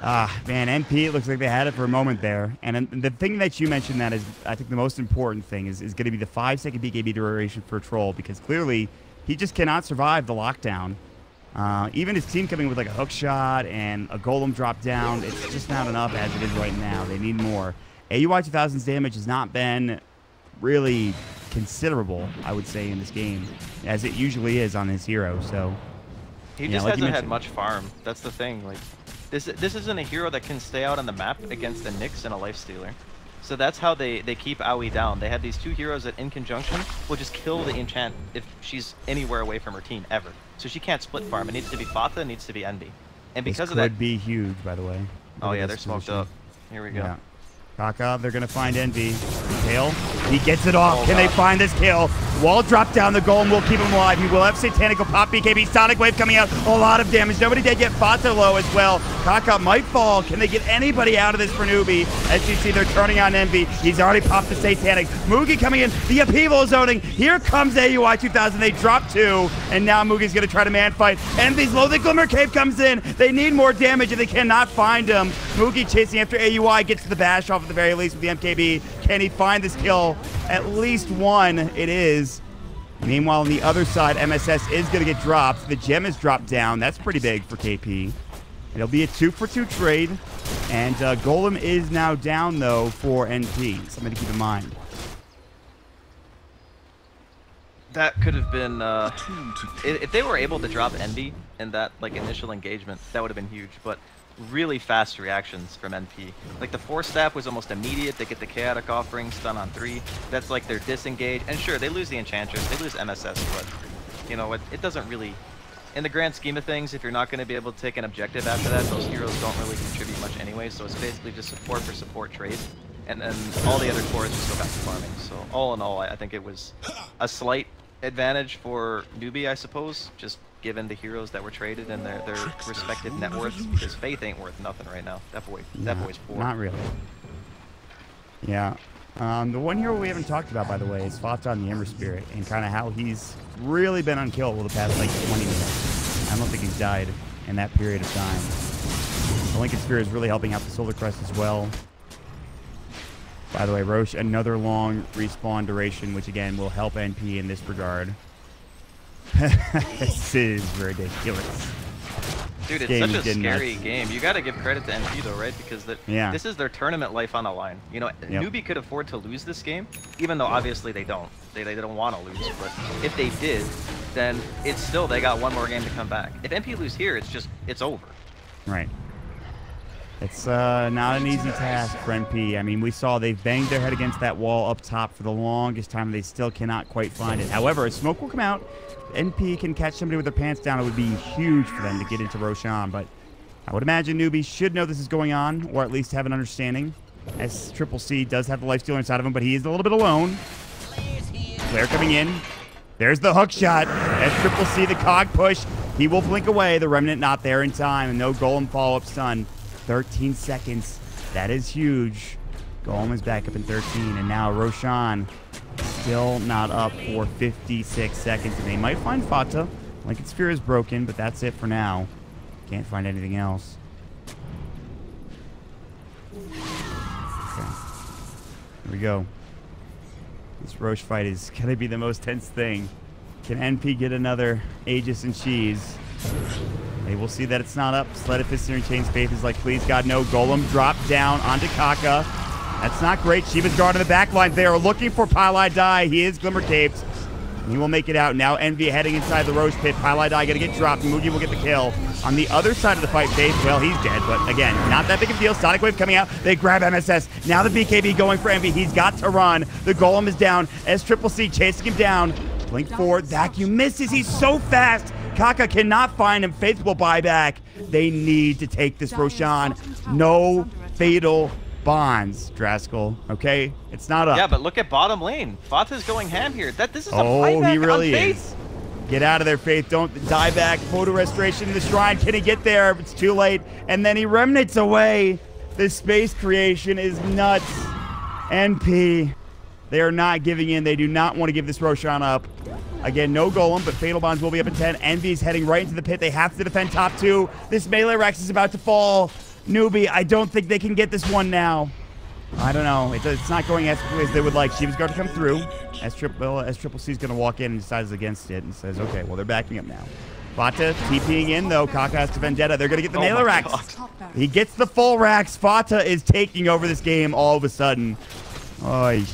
Man, NP, it looks like they had it for a moment there. And the thing that you mentioned that is, I think the most important thing is going to be the 5-second BKB duration for Troll, because clearly he just cannot survive the lockdown. Even his team coming with like a hook shot and a golem drop down, it's just not enough as it is right now. They need more. AUI 2000's damage has not been really considerable, I would say, in this game, as it usually is on his hero. So he just hasn't had much farm. That's the thing. Like this isn't a hero that can stay out on the map against a Nyx and a Lifestealer. So that's how they keep Aoi down. They have these two heroes that in conjunction will just kill the enchant if she's anywhere away from her team ever. So she can't split farm. It needs to be Fata, it needs to be NB. And because of that, could be huge, by the way. Oh yeah, they're smoked up. Here we go. Yeah. Kaka, they're going to find Envy. Tail, he gets it off. Can they find this kill? Wall drop down. The golem will keep him alive. He will have Satanical pop BKB. Sonic Wave coming out. A lot of damage. Nobody dead yet. Fata low as well. Kaka might fall. Can they get anybody out of this for Newbee? As you see, they're turning on Envy. He's already popped the Satanic. Mugi coming in. The upheaval zoning. Here comes AUI 2000. They drop 2. And now Mugi's going to try to man fight. Envy's low. The Glimmer Cave comes in. They need more damage and they cannot find him. Mugi chasing after AUI. Gets the bash off at the very least with the MKB. Can he find this kill? At least one. It is. Meanwhile, on the other side, MSS is going to get dropped. The gem is dropped down. That's pretty big for KP. It'll be a 2-for-2 trade. And Golem is now down, though, for NP. Something to keep in mind. That could have been... if they were able to drop Envy in that like initial engagement, that would have been huge. But really fast reactions from NP. Like the Force Staff was almost immediate. They get the Chaotic Offering, stun on 3. That's like their disengage. And sure, they lose the Enchantress, they lose MSS, but you know what? It doesn't really, in the grand scheme of things, if you're not going to be able to take an objective after that, those heroes don't really contribute much anyway. So it's basically just support for support trade, and then all the other cores just go back to farming. So all in all, I think it was a slight advantage for Newbee, I suppose, just given the heroes that were traded and their respective net worths, because Faith ain't worth nothing right now. That boy's poor. Not really. Yeah. The one hero we haven't talked about, by the way, is Fata on the Ember Spirit, and kind of how he's really been unkillable the past like 20 minutes. I don't think he's died in that period of time. The Lincoln Sphere is really helping out the Solar Crest as well. By the way, Roche, another long respawn duration, which again will help NP in this regard. This is ridiculous. Dude, it's such a scary game. You got to give credit to NP though, right? Because this is their tournament life on the line. You know, Newbee could afford to lose this game, even though obviously they don't. They don't want to lose. But if they did, then it's still they got one more game to come back. If NP lose here, it's over. Right. It's not an easy task for NP. I mean, we saw they've banged their head against that wall up top for the longest time, and they still cannot quite find it. However, as smoke will come out, NP can catch somebody with their pants down. It would be huge for them to get into Roshan, but I would imagine Newbee should know this is going on, or at least have an understanding, as Triple C does have the lifestealer inside of him, but he is a little bit alone. Flare coming in. There's the hook shot. As Triple C, the cog push, he will blink away. The Remnant not there in time, and no Golem follow-up stun. 13 seconds. That is huge. Golem is back up in 13, and now Roshan still not up for 56 seconds, and they might find Fata. Like its sphere is broken, but that's it for now. Can't find anything else. Okay. Here we go. This Roche fight is going to be the most tense thing. Can NP get another Aegis and Cheese? They will see that it's not up. Sledificent Chain's Faith is like, please God, no. Golem drop down onto Kaka. That's not great. Shiva's guard in the back line. They are looking for Pylai Die. He is Glimmer Caped. He will make it out. Now Envy heading inside the Roche pit. Pylai Die going to get dropped. Mugi will get the kill. On the other side of the fight, Faith, well, he's dead. But again, not that big of a deal. Sonic Wave coming out. They grab MSS. Now the BKB going for Envy. He's got to run. The Golem is down. S Triple C chasing him down. Blink forward. Vacuum misses. He's so fast. Kaka cannot find him. Faith will buy back. They need to take this Roshan. No fatal bonds, Draskell. Okay? It's not up. Yeah, but look at bottom lane. Fata's going ham here. This is a buyback he really on Faith. is. Get out of there, Faith. Don't die back. Photo restoration in the shrine. Can he get there? It's too late. And then he remnants away. This space creation is nuts. NP. They are not giving in. They do not want to give this Roshan up. Again, no Golem, but Fatal Bonds will be up in 10. Envy's heading right into the pit. They have to defend top two. This melee Rex is about to fall. Newbee, I don't think they can get this one now. I don't know. It's not going as quickly as they would like. Shiva's going to come through. As Triple C is going to walk in and decides against it and says, okay, well, they're backing up now. Fata TPing in, though. Kaka has to Vendetta. They're going to get the melee Rex. He gets the full Rax. Fata is taking over this game all of a sudden. Oy.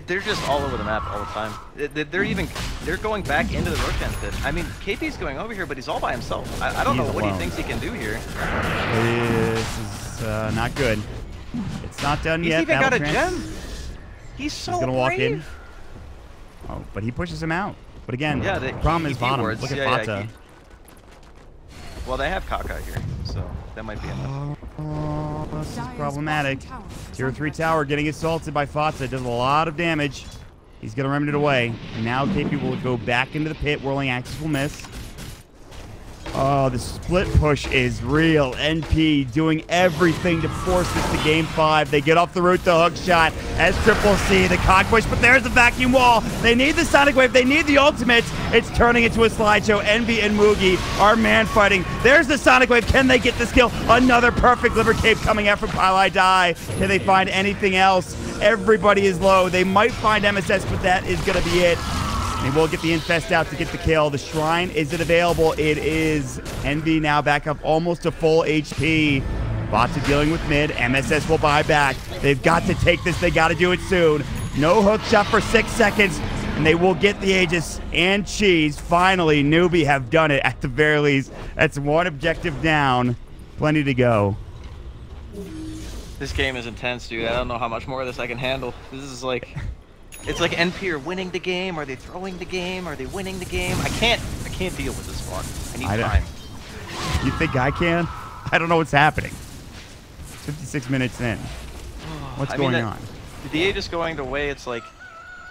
They're just all over the map all the time. They're going back into the Roshan pit. I mean, KP's going over here, but he's all by himself. I don't know what he thinks he can do here. This is not good. It's not done yet. He's even got a gem. He's so He's gonna walk in. brave. Oh, but he pushes him out. But again, Yeah, the problem is bottom. words. Look at Yeah, Fata. Well, they have Kaka here, so that might be enough. Oh, this is problematic. Tier 3 tower getting assaulted by Fata. Does a lot of damage. He's going to remnant it away. And now KP will go back into the pit. Whirling Axis will miss. Oh, the split push is real. NP doing everything to force this to game 5. They get off the route, the hook shot. As Triple C, the cog push, but there's the vacuum wall. They need the Sonic Wave. They need the ultimates. It's turning into a slideshow. Envy and Mugi are man fighting. There's the Sonic Wave. Can they get this kill? Another perfect liver cape coming out from Pylai Die. Can they find anything else? Everybody is low. They might find MSS, but that is going to be it. They will get the Infest out to get the kill. The Shrine, is it available? It is. Envy now back up almost to full HP. Fata dealing with mid. MSS will buy back. They've got to take this. They got to do it soon. No hook shot for 6 seconds, and they will get the Aegis and Cheese. Finally, Newbee have done it at the very least. That's one objective down. Plenty to go. This game is intense, dude. I don't know how much more of this I can handle. This is like... It's like NP are winning the game. Are they throwing the game? Are they winning the game? I can't deal with this one. I need time. You think I can? I don't know what's happening. 56 minutes in. What's going on? The Aegis going the way it's like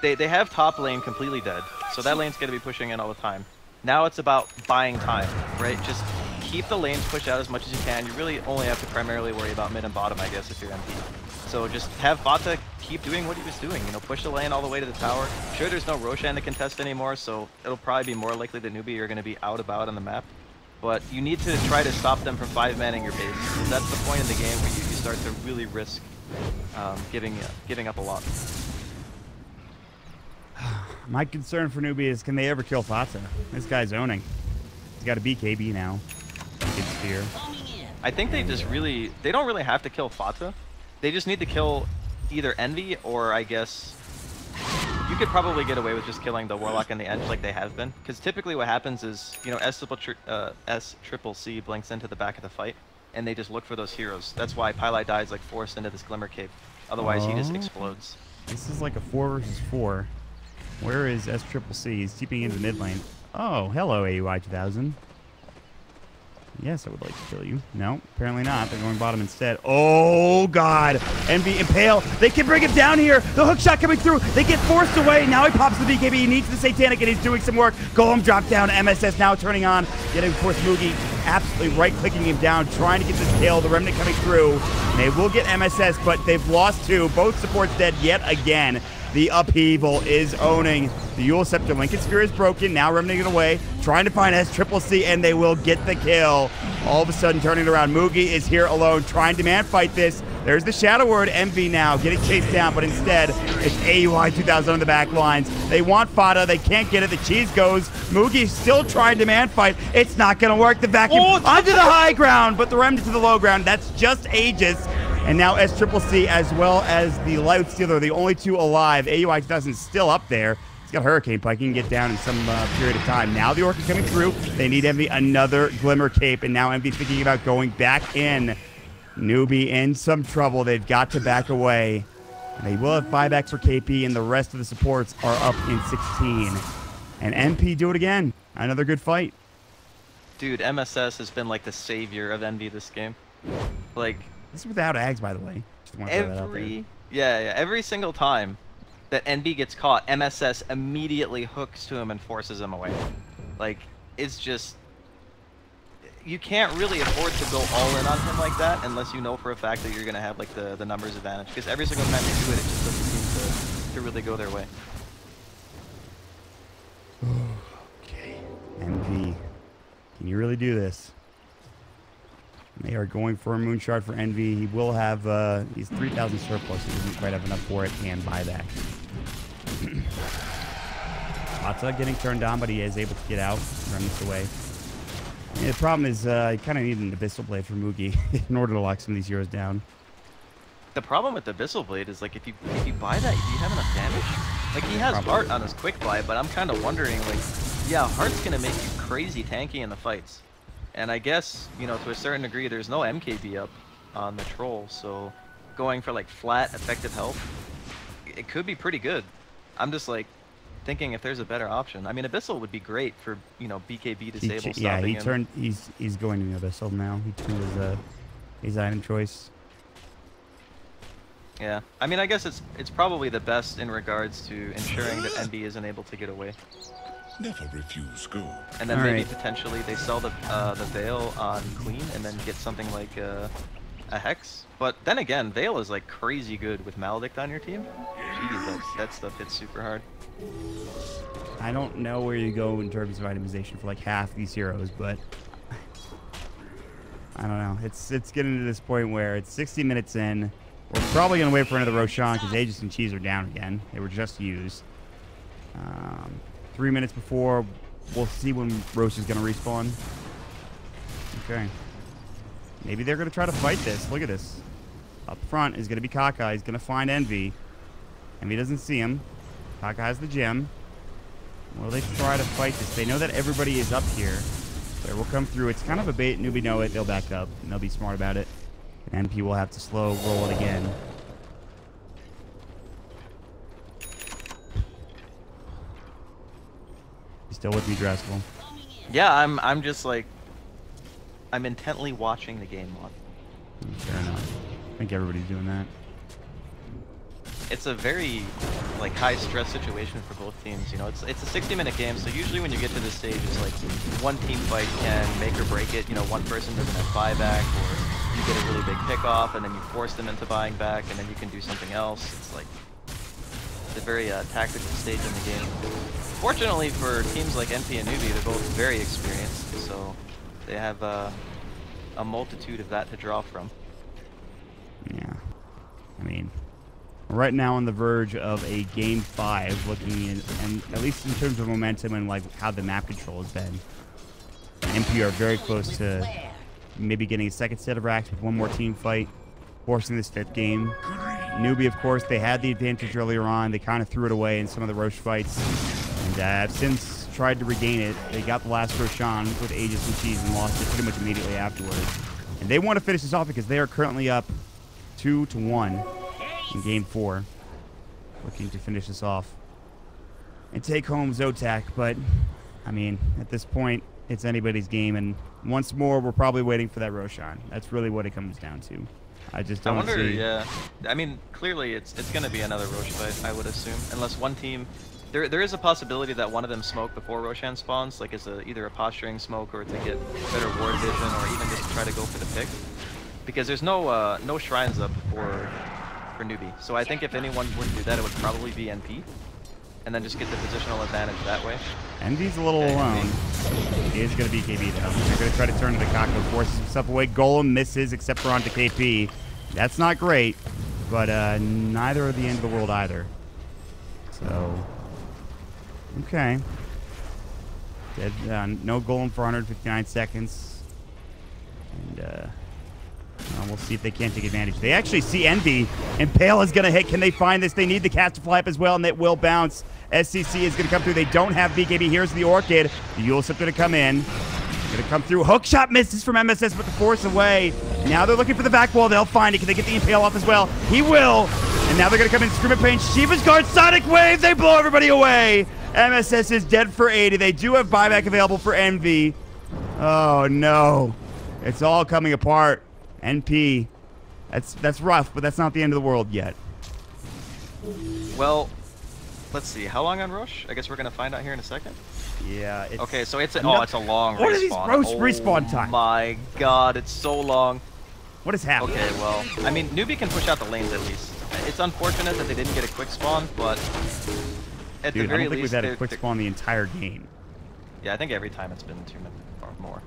they have top lane completely dead. So that lane's gonna be pushing in all the time. Now it's about buying time, right? Just keep the lanes pushed out as much as you can. You really only have to primarily worry about mid and bottom, I guess, if you're MP. So just have Fata keep doing what he was doing, you know, push the lane all the way to the tower. Sure, there's no Roshan to contest anymore, so it'll probably be more likely that Newbee are going to be out about on the map. But you need to try to stop them from 5-manning your base. Because that's the point in the game where you start to really risk giving up a lot. My concern for Newbee is, can they ever kill Fata? This guy's owning. He's got a BKB now. Good spear. I think they don't really have to kill Fata. They just need to kill either Envy or, I guess, you could probably get away with just killing the Warlock on the edge like they have been. Because typically what happens is, you know, S triple C blinks into the back of the fight, and they just look for those heroes. That's why Pylai dies like forced into this Glimmer Cape. Otherwise, he just explodes. This is like a 4 versus 4. Where is S triple C? He's keeping into the mid lane. Oh, hello, AUI 2000. Yes, I would like to kill you. No, apparently not. They're going bottom instead. Oh, God. Envy, Impale. They can bring him down here. The hook shot coming through. They get forced away. Now he pops the BKB. He needs the Satanic, and he's doing some work. Golem drop down. MSS now turning on. Getting, of course, Mugi absolutely right-clicking him down, trying to get this kill. The Remnant coming through. They will get MSS, but they've lost 2. Both supports dead yet again. The upheaval is owning. The Eul Scepter Lincoln Sphere is broken. Now Remnant it away. Trying to find S-Triple-C, and they will get the kill. All of a sudden, turning it around. Mugi is here alone, trying to man-fight this. There's the Shadow Word, Envy now, getting chased down, but instead, it's AUI 2000 on the back lines. They want Fada. They can't get it. The cheese goes. Mugi still trying to man-fight. It's not going to work. The vacuum onto the high ground, but the Remnant to the low ground. That's just Aegis. And now S-Triple-C as well as the Light Stealer, the only 2 alive. AUI 2000 is still up there. He's got Hurricane Pike. He can get down in some period of time. Now the Orca coming through. They need Envy another Glimmer Cape, and now Envy thinking about going back in. Newbee in some trouble. They've got to back away. And they will have buyback for KP, and the rest of the supports are up in 16. And MP do it again. Another good fight. Dude, MSS has been like the savior of Envy this game. Like, this is without Ags, by the way. Just want to throw that out there. Every single time that NB gets caught, MSS immediately hooks to him and forces him away. Like, it's just, you can't really afford to go all in on him like that unless you know for a fact that you're gonna have like the numbers advantage. Because every single time they do it, it just doesn't seem to really go their way. Okay, NV, can you really do this? They are going for a Moonshard for Envy. He will have, he's 3,000 surplus. He doesn't quite have enough for it and buyback. Ata getting turned on, but he is able to get out, run this away. Yeah, the problem is, I kind of need an Abyssal Blade for Mugi in order to lock some of these heroes down. The problem with the Abyssal Blade is, like, if you buy that, do you have enough damage? Like, he has Heart on his quick buy, but I'm kind of wondering, like, yeah, Heart's going to make you crazy tanky in the fights. And I guess, you know, to a certain degree, there's no MKB up on the Troll, so going for, like, flat, effective health, it could be pretty good. I'm just, like, thinking if there's a better option. I mean, Abyssal would be great for, you know, BKB disable stopping him. He's going to Abyssal now. He turned his item choice. Yeah, I mean, I guess it's probably the best in regards to ensuring that NB isn't able to get away. Never refuse go. And then maybe potentially they sell the Veil on Queen and then get something like a Hex. But then again, Veil is like crazy good with Maledict on your team. Jeez, that stuff hits super hard. I don't know where you go in terms of itemization for like half these heroes, but I don't know. It's getting to this point where it's 60 minutes in. We're probably going to wait for another Roshan because Aegis and Cheese are down again. They were just used. 3 minutes before, we'll see when Rosh is going to respawn. Okay. Maybe they're going to try to fight this. Look at this. Up front is going to be Kaka. He's going to find Envy. Envy doesn't see him. Kaka has the gem. Will they try to fight this? They know that everybody is up here. They will come through. It's kind of a bait. Newbie know it. They'll back up. And they'll be smart about it. And MP will have to slow roll it again. You still with me, Draskell? Yeah, I'm just like, I'm intently watching the game on. Fair enough. I think everybody's doing that. It's a very like high stress situation for both teams. You know, it's a 60-minute game, so usually when you get to this stage, it's like one team fight can make or break it. You know, one person doesn't have buyback, or you get a really big pick off, and then you force them into buying back, and then you can do something else. It's like it's a very tactical stage in the game. Fortunately for teams like NP and NewBee, they're both very experienced, so they have a multitude of that to draw from. Yeah, I mean, right now on the verge of a Game 5, looking in, and at least in terms of momentum and like how the map control has been. NP are very close to maybe getting a second set of racks with one more team fight, forcing this 5th game. Newbee, of course, they had the advantage earlier on. They kind of threw it away in some of the Roche fights, and have since tried to regain it. They got the last Roshan with Aegis and Cheese and lost it pretty much immediately afterwards. And they want to finish this off because they are currently up 2-1 in Game 4, looking to finish this off and take home ZOTAC. But, I mean, at this point, it's anybody's game, and once more, we're probably waiting for that Roshan. That's really what it comes down to. I just don't see... yeah. I mean, clearly it's going to be another Roche fight, I would assume, unless one team... There is a possibility that one of them smoke before Roshan spawns, like as either a posturing smoke or to get better ward vision, or even just to try to go for the pick. Because there's no shrines up for Newbee. So I think if anyone would do that, it would probably be NP. And then just get the positional advantage that way. Envy's a little alone. He is going to be KB though. They're going to try to turn to the Kako, forces himself away. Golem misses except for onto KP. That's not great, but neither are the end of the world either. So, okay. Dead, no Golem for 159 seconds. And we'll see if they can take advantage. They actually see Envy, and Pale is going to hit. Can they find this? They need the cast to fly up as well, and it will bounce. SCC is going to come through. They don't have BKB. Here's the Orchid. The Yulesip going to come in. Going to come through. Hook shot misses from MSS, but the force away. Now they're looking for the back wall. They'll find it. Can they get the Impale off as well? He will. And now they're going to come in. Scream at Pain. Shiva's guard. Sonic Wave. They blow everybody away. MSS is dead for 80. They do have buyback available for Envy. Oh, no. It's all coming apart. NP. That's rough, but that's not the end of the world yet. Well, let's see. How long on Roche? I guess we're gonna find out here in a second. Yeah. It's okay, so it's a long respawn. What are these Roche respawn times? Oh my god, it's so long. What is happening? Okay, well, I mean, Newbee can push out the lanes at least. It's unfortunate that they didn't get a quick spawn, but at the very least, I don't think we've had a quick spawn the entire game. Yeah, I think every time it's been 2 minutes or more.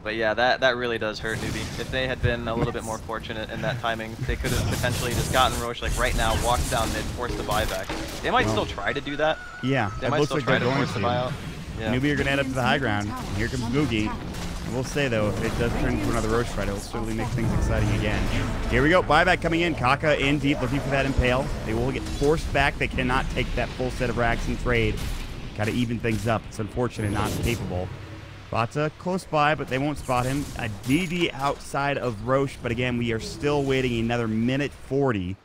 But yeah, that really does hurt Newbee. If they had been a little bit more fortunate in that timing, they could have potentially just gotten Roche like right now, walked down mid, forced the buyback. They might still try to do that. Yeah, they might still try to force the buyout. Yeah. Newbee are going to head up to the high ground. Here comes Moogie. I will say though, if it does turn into another Roche fight, it will certainly make things exciting again. Here we go, buyback coming in. Kaka in deep, looking for that Impale. They will get forced back. They cannot take that full set of racks and trade. Got to even things up. It's unfortunate, not capable. Bata close by, but they won't spot him. A DD outside of Roche, but again, we are still waiting another minute 40.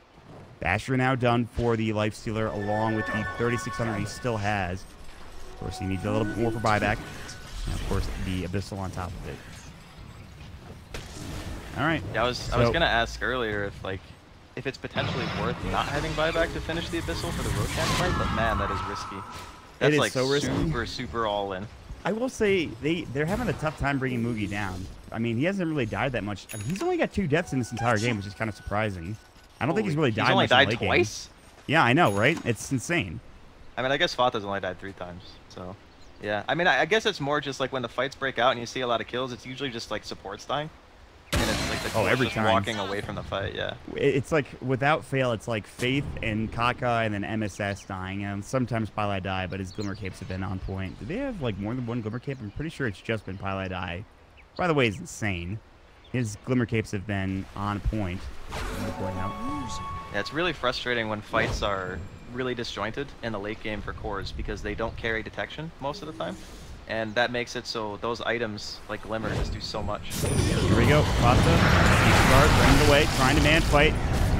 Basher now done for the Lifestealer, along with the 3,600 he still has. Of course, he needs a little bit more for buyback. And of course, the Abyssal on top of it. All right. Yeah, I was gonna ask earlier if it's potentially worth not having buyback to finish the Abyssal for the Roshan fight, but man, that is risky. That's like so risky. super all in. I will say they're having a tough time bringing Moogie down. I mean, he hasn't really died that much. I mean, he's only got 2 deaths in this entire game, which is kind of surprising. I don't think he's really died much in the late game. He's only died twice? Yeah, I know, right? It's insane. I mean, I guess Fata's only died 3 times, so... Yeah, I mean, I guess it's more just like when the fights break out and you see a lot of kills, it's usually just like supports dying. And it's like the every just time. Walking away from the fight, yeah. It's like, without fail, it's like Faith and Kaka and then MSS dying. And sometimes Pili die, but his Glimmer Capes have been on point. Do they have like more than one Glimmer Cape? I'm pretty sure it's just been Pili die. By the way, he's insane. His Glimmer Capes have been on point. Yeah, it's really frustrating when fights are really disjointed in the late game for cores because they don't carry detection most of the time. And that makes it so those items, like Glimmer, just do so much. Here we go. Pasta, start, running away, trying to man fight.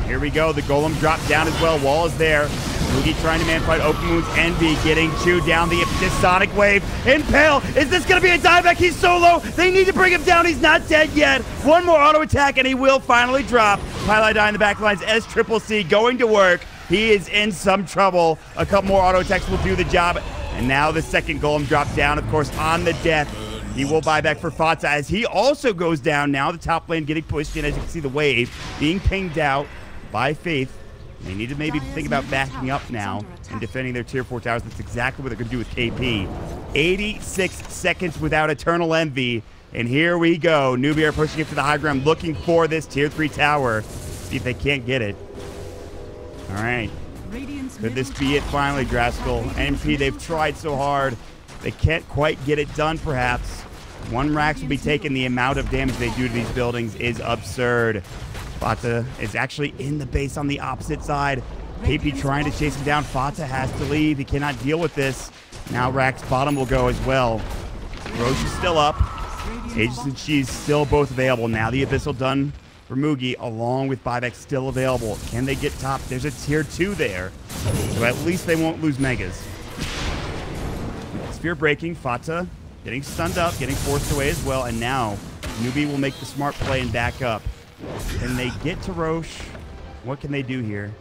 Here we go. The Golem dropped down as well. Wall is there. Moogie trying to man fight. Open Wounds. Envy getting chewed down. The Sonic Wave. Impale. Is this going to be a dieback? He's so low. They need to bring him down. He's not dead yet. One more auto attack, and he will finally drop. Pili die in the back lines. SCCC going to work. He is in some trouble. A couple more auto attacks will do the job. And now the second Golem dropped down, of course, on the death. He will buy back for Fata as he also goes down. Now the top lane getting pushed in, as you can see the wave being pinged out by Faith. They need to maybe think about backing up now and defending their tier 4 towers. That's exactly what they're going to do with KP. 86 seconds without Eternal Envy. And here we go. Newbee are pushing it to the high ground, looking for this tier 3 tower. See if they can't get it. All right. Radiant's Could this middle be it tower finally, is under attack. Draskell? Radiant's NP, they've middle tried tower so is hard. They can't quite get it done, perhaps. One Rax will be taken. The amount of damage they do to these buildings is absurd. Fata is actually in the base on the opposite side. KP trying to chase him down. Fata has to leave. He cannot deal with this. Now Rax bottom will go as well. Roche is still up. Aegis and Cheese still both available. Now the Abyssal done for Mugi, along with Buyback still available. Can they get top? There's a tier 2 there. So at least they won't lose Megas. Sphere breaking. Fata getting stunned up, getting forced away as well. And now Newbee will make the smart play and back up. Can they get to Roche? What can they do here?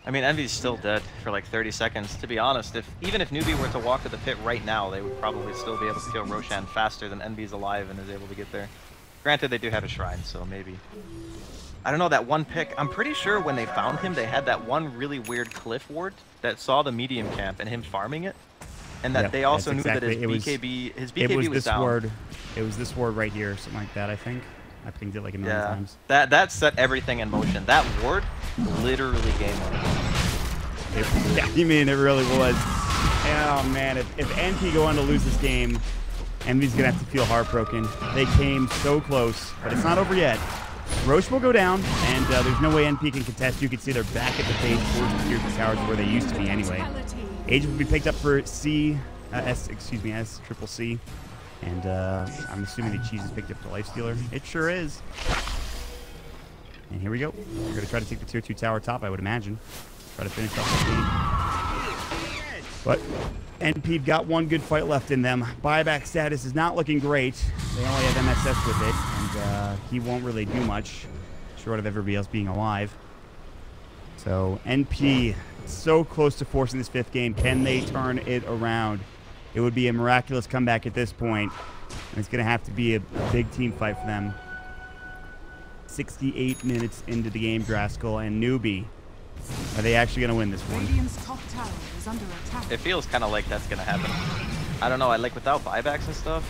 I mean, Envy's still dead for like 30 seconds. To be honest, even if Newbee were to walk to the pit right now, they would probably still be able to kill Roshan faster than Envy's alive and is able to get there. Granted, they do have a shrine, so maybe. I don't know, that one pick, I'm pretty sure when they found him, they had that one really weird cliff ward that saw the medium camp and him farming it. And that they also knew that his BKB was down. Ward. It was this ward right here, something like that, I think. I pinged it like a million times. That set everything in motion. That ward, literally game over. You mean it really was. Oh man, if NP go on to lose this game, Envy's gonna have to feel heartbroken. They came so close, but it's not over yet. Roche will go down, and there's no way NP can contest. You can see they're back at the base towards the tier 2 towers where they used to be anyway. Aegis will be picked up for S triple C. And I'm assuming the Cheese is picked up the Lifestealer. It sure is. And here we go. We're going to try to take the tier 2 tower top, I would imagine. Try to finish off the game. But NP got one good fight left in them. Buyback status is not looking great. They only have MSS with it, and he won't really do much, short of everybody else being alive. So NP so close to forcing this 5th game. Can they turn it around? It would be a miraculous comeback at this point, and it's going to have to be a big team fight for them. 68 minutes into the game, Draskell and Newbee. Are they actually going to win this one? Radiant's top tower is under attack. It feels kind of like that's going to happen. I don't know, like without buybacks and stuff,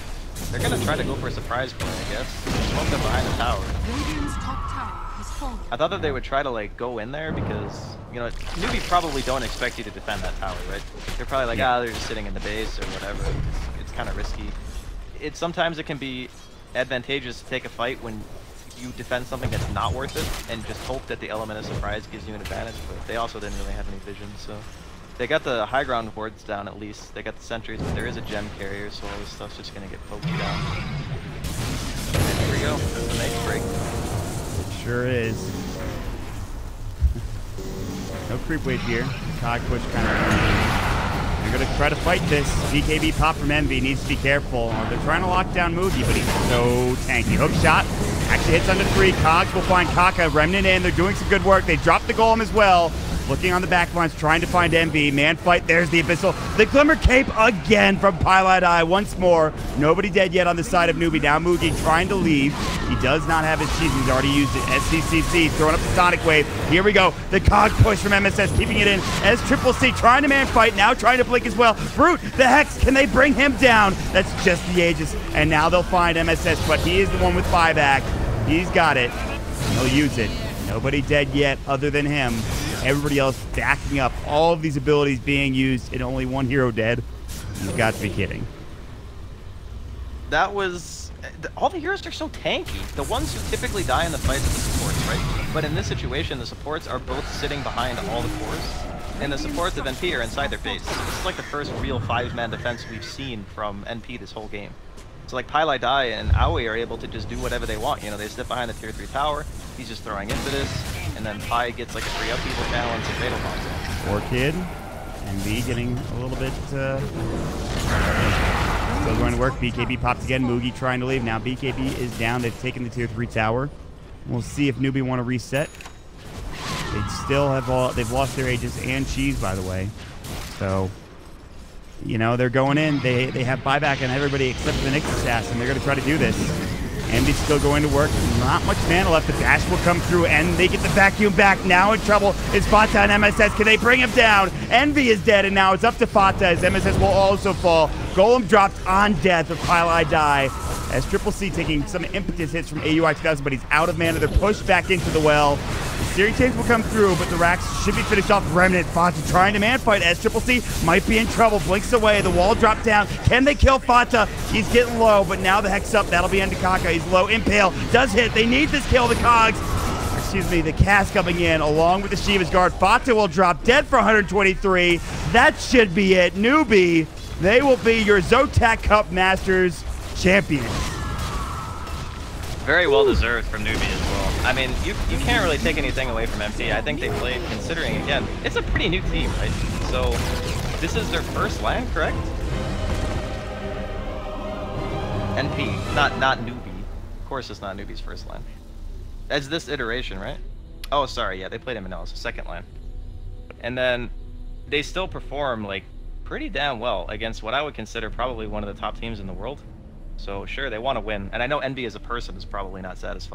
they're going to try to go for a surprise play, I guess. Smoke them behind the tower. Radiant's top tower has fallen. I thought that they would try to like go in there because, you know, Newbee probably don't expect you to defend that tower, right? They're probably like, they're just sitting in the base or whatever. It's kind of risky. Sometimes it can be advantageous to take a fight when you defend something that's not worth it and just hope that the element of surprise gives you an advantage, but they also didn't really have any vision, so. They got the high ground wards down at least. They got the sentries, but there is a gem carrier, so all this stuff's just gonna get poked down. And here we go. There's the next break. It sure is. No creep wave here. Cog push kind of. They're gonna try to fight this. BKB pop from Envy needs to be careful. They're trying to lock down Mugi, but he's so tanky. Hook shot actually hits under 3. Cogs will find Kaka. Remnant in. They're doing some good work. They dropped the golem as well. Looking on the back lines, trying to find MV. Man fight, there's the Abyssal. The Glimmer Cape again from Pilot Eye once more. Nobody dead yet on the side of Newbee. Now Mugi trying to leave. He does not have his cheese. He's already used it. SCCC throwing up the Sonic Wave. Here we go. The Cog push from MSS, keeping it in. S Triple C trying to man fight, now trying to blink as well. Brute, the Hex, can they bring him down? That's just the Aegis. And now they'll find MSS, but he is the one with buyback. He's got it. He'll use it. Nobody dead yet other than him. Everybody else backing up. All of these abilities being used and only one hero dead. You've got to be kidding. That was... All the heroes are so tanky. The ones who typically die in the fights are the supports, right? But in this situation, the supports are both sitting behind all the cores. And the supports of NP are inside their base. This is like the first real 5-man defense we've seen from NP this whole game. So like Pylai Dai and Aoi are able to just do whatever they want. You know, they sit behind the tier 3 tower. He's just throwing into this. And then Pi gets like a free upheaval challenge and fatal bombs. Orchid and V getting a little bit still going to work. BKB pops again. Mugi trying to leave. Now BKB is down. They've taken the tier 3 tower. We'll see if Newbee want to reset. They still have they've lost their Aegis and Cheese, by the way. So, you know, they're going in. They have buyback on everybody except for the Nyx Assassin. They're going to try to do this. Envy's still going to work. Not much mana left. The dash will come through, and they get the vacuum back. Now in trouble is Fata and MSS. Can they bring him down? Envy is dead, and now it's up to Fata as MSS will also fall. Golem dropped on death with Pile I Die. As Triple C taking some impetus hits from AUI 2000, but he's out of mana. They're pushed back into the well. The series change will come through, but the racks should be finished off. Remnant Fata trying to man fight as Triple C might be in trouble. Blinks away. The wall dropped down. Can they kill Fata? He's getting low, but now the Hex up. That'll be Endakaka. He's low. Impale does hit. They need this kill. The Cogs. Excuse me, the cast coming in along with the Shiva's Guard. Fata will drop dead for 123. That should be it. Newbee, they will be your ZOTAC Cup Masters champions. Very well deserved from Newbee as well. I mean, you can't really take anything away from MT. I think they played, considering, again, it's a pretty new team, right? So, this is their first LAN, correct? NP, not Newbee. Of course it's not Newbee's first LAN. As this iteration, right? Oh, sorry, yeah, they played MNL, so second LAN. And then, they still perform, like, pretty damn well against what I would consider probably one of the top teams in the world. So sure, they want to win, and I know Envy as a person is probably not satisfied.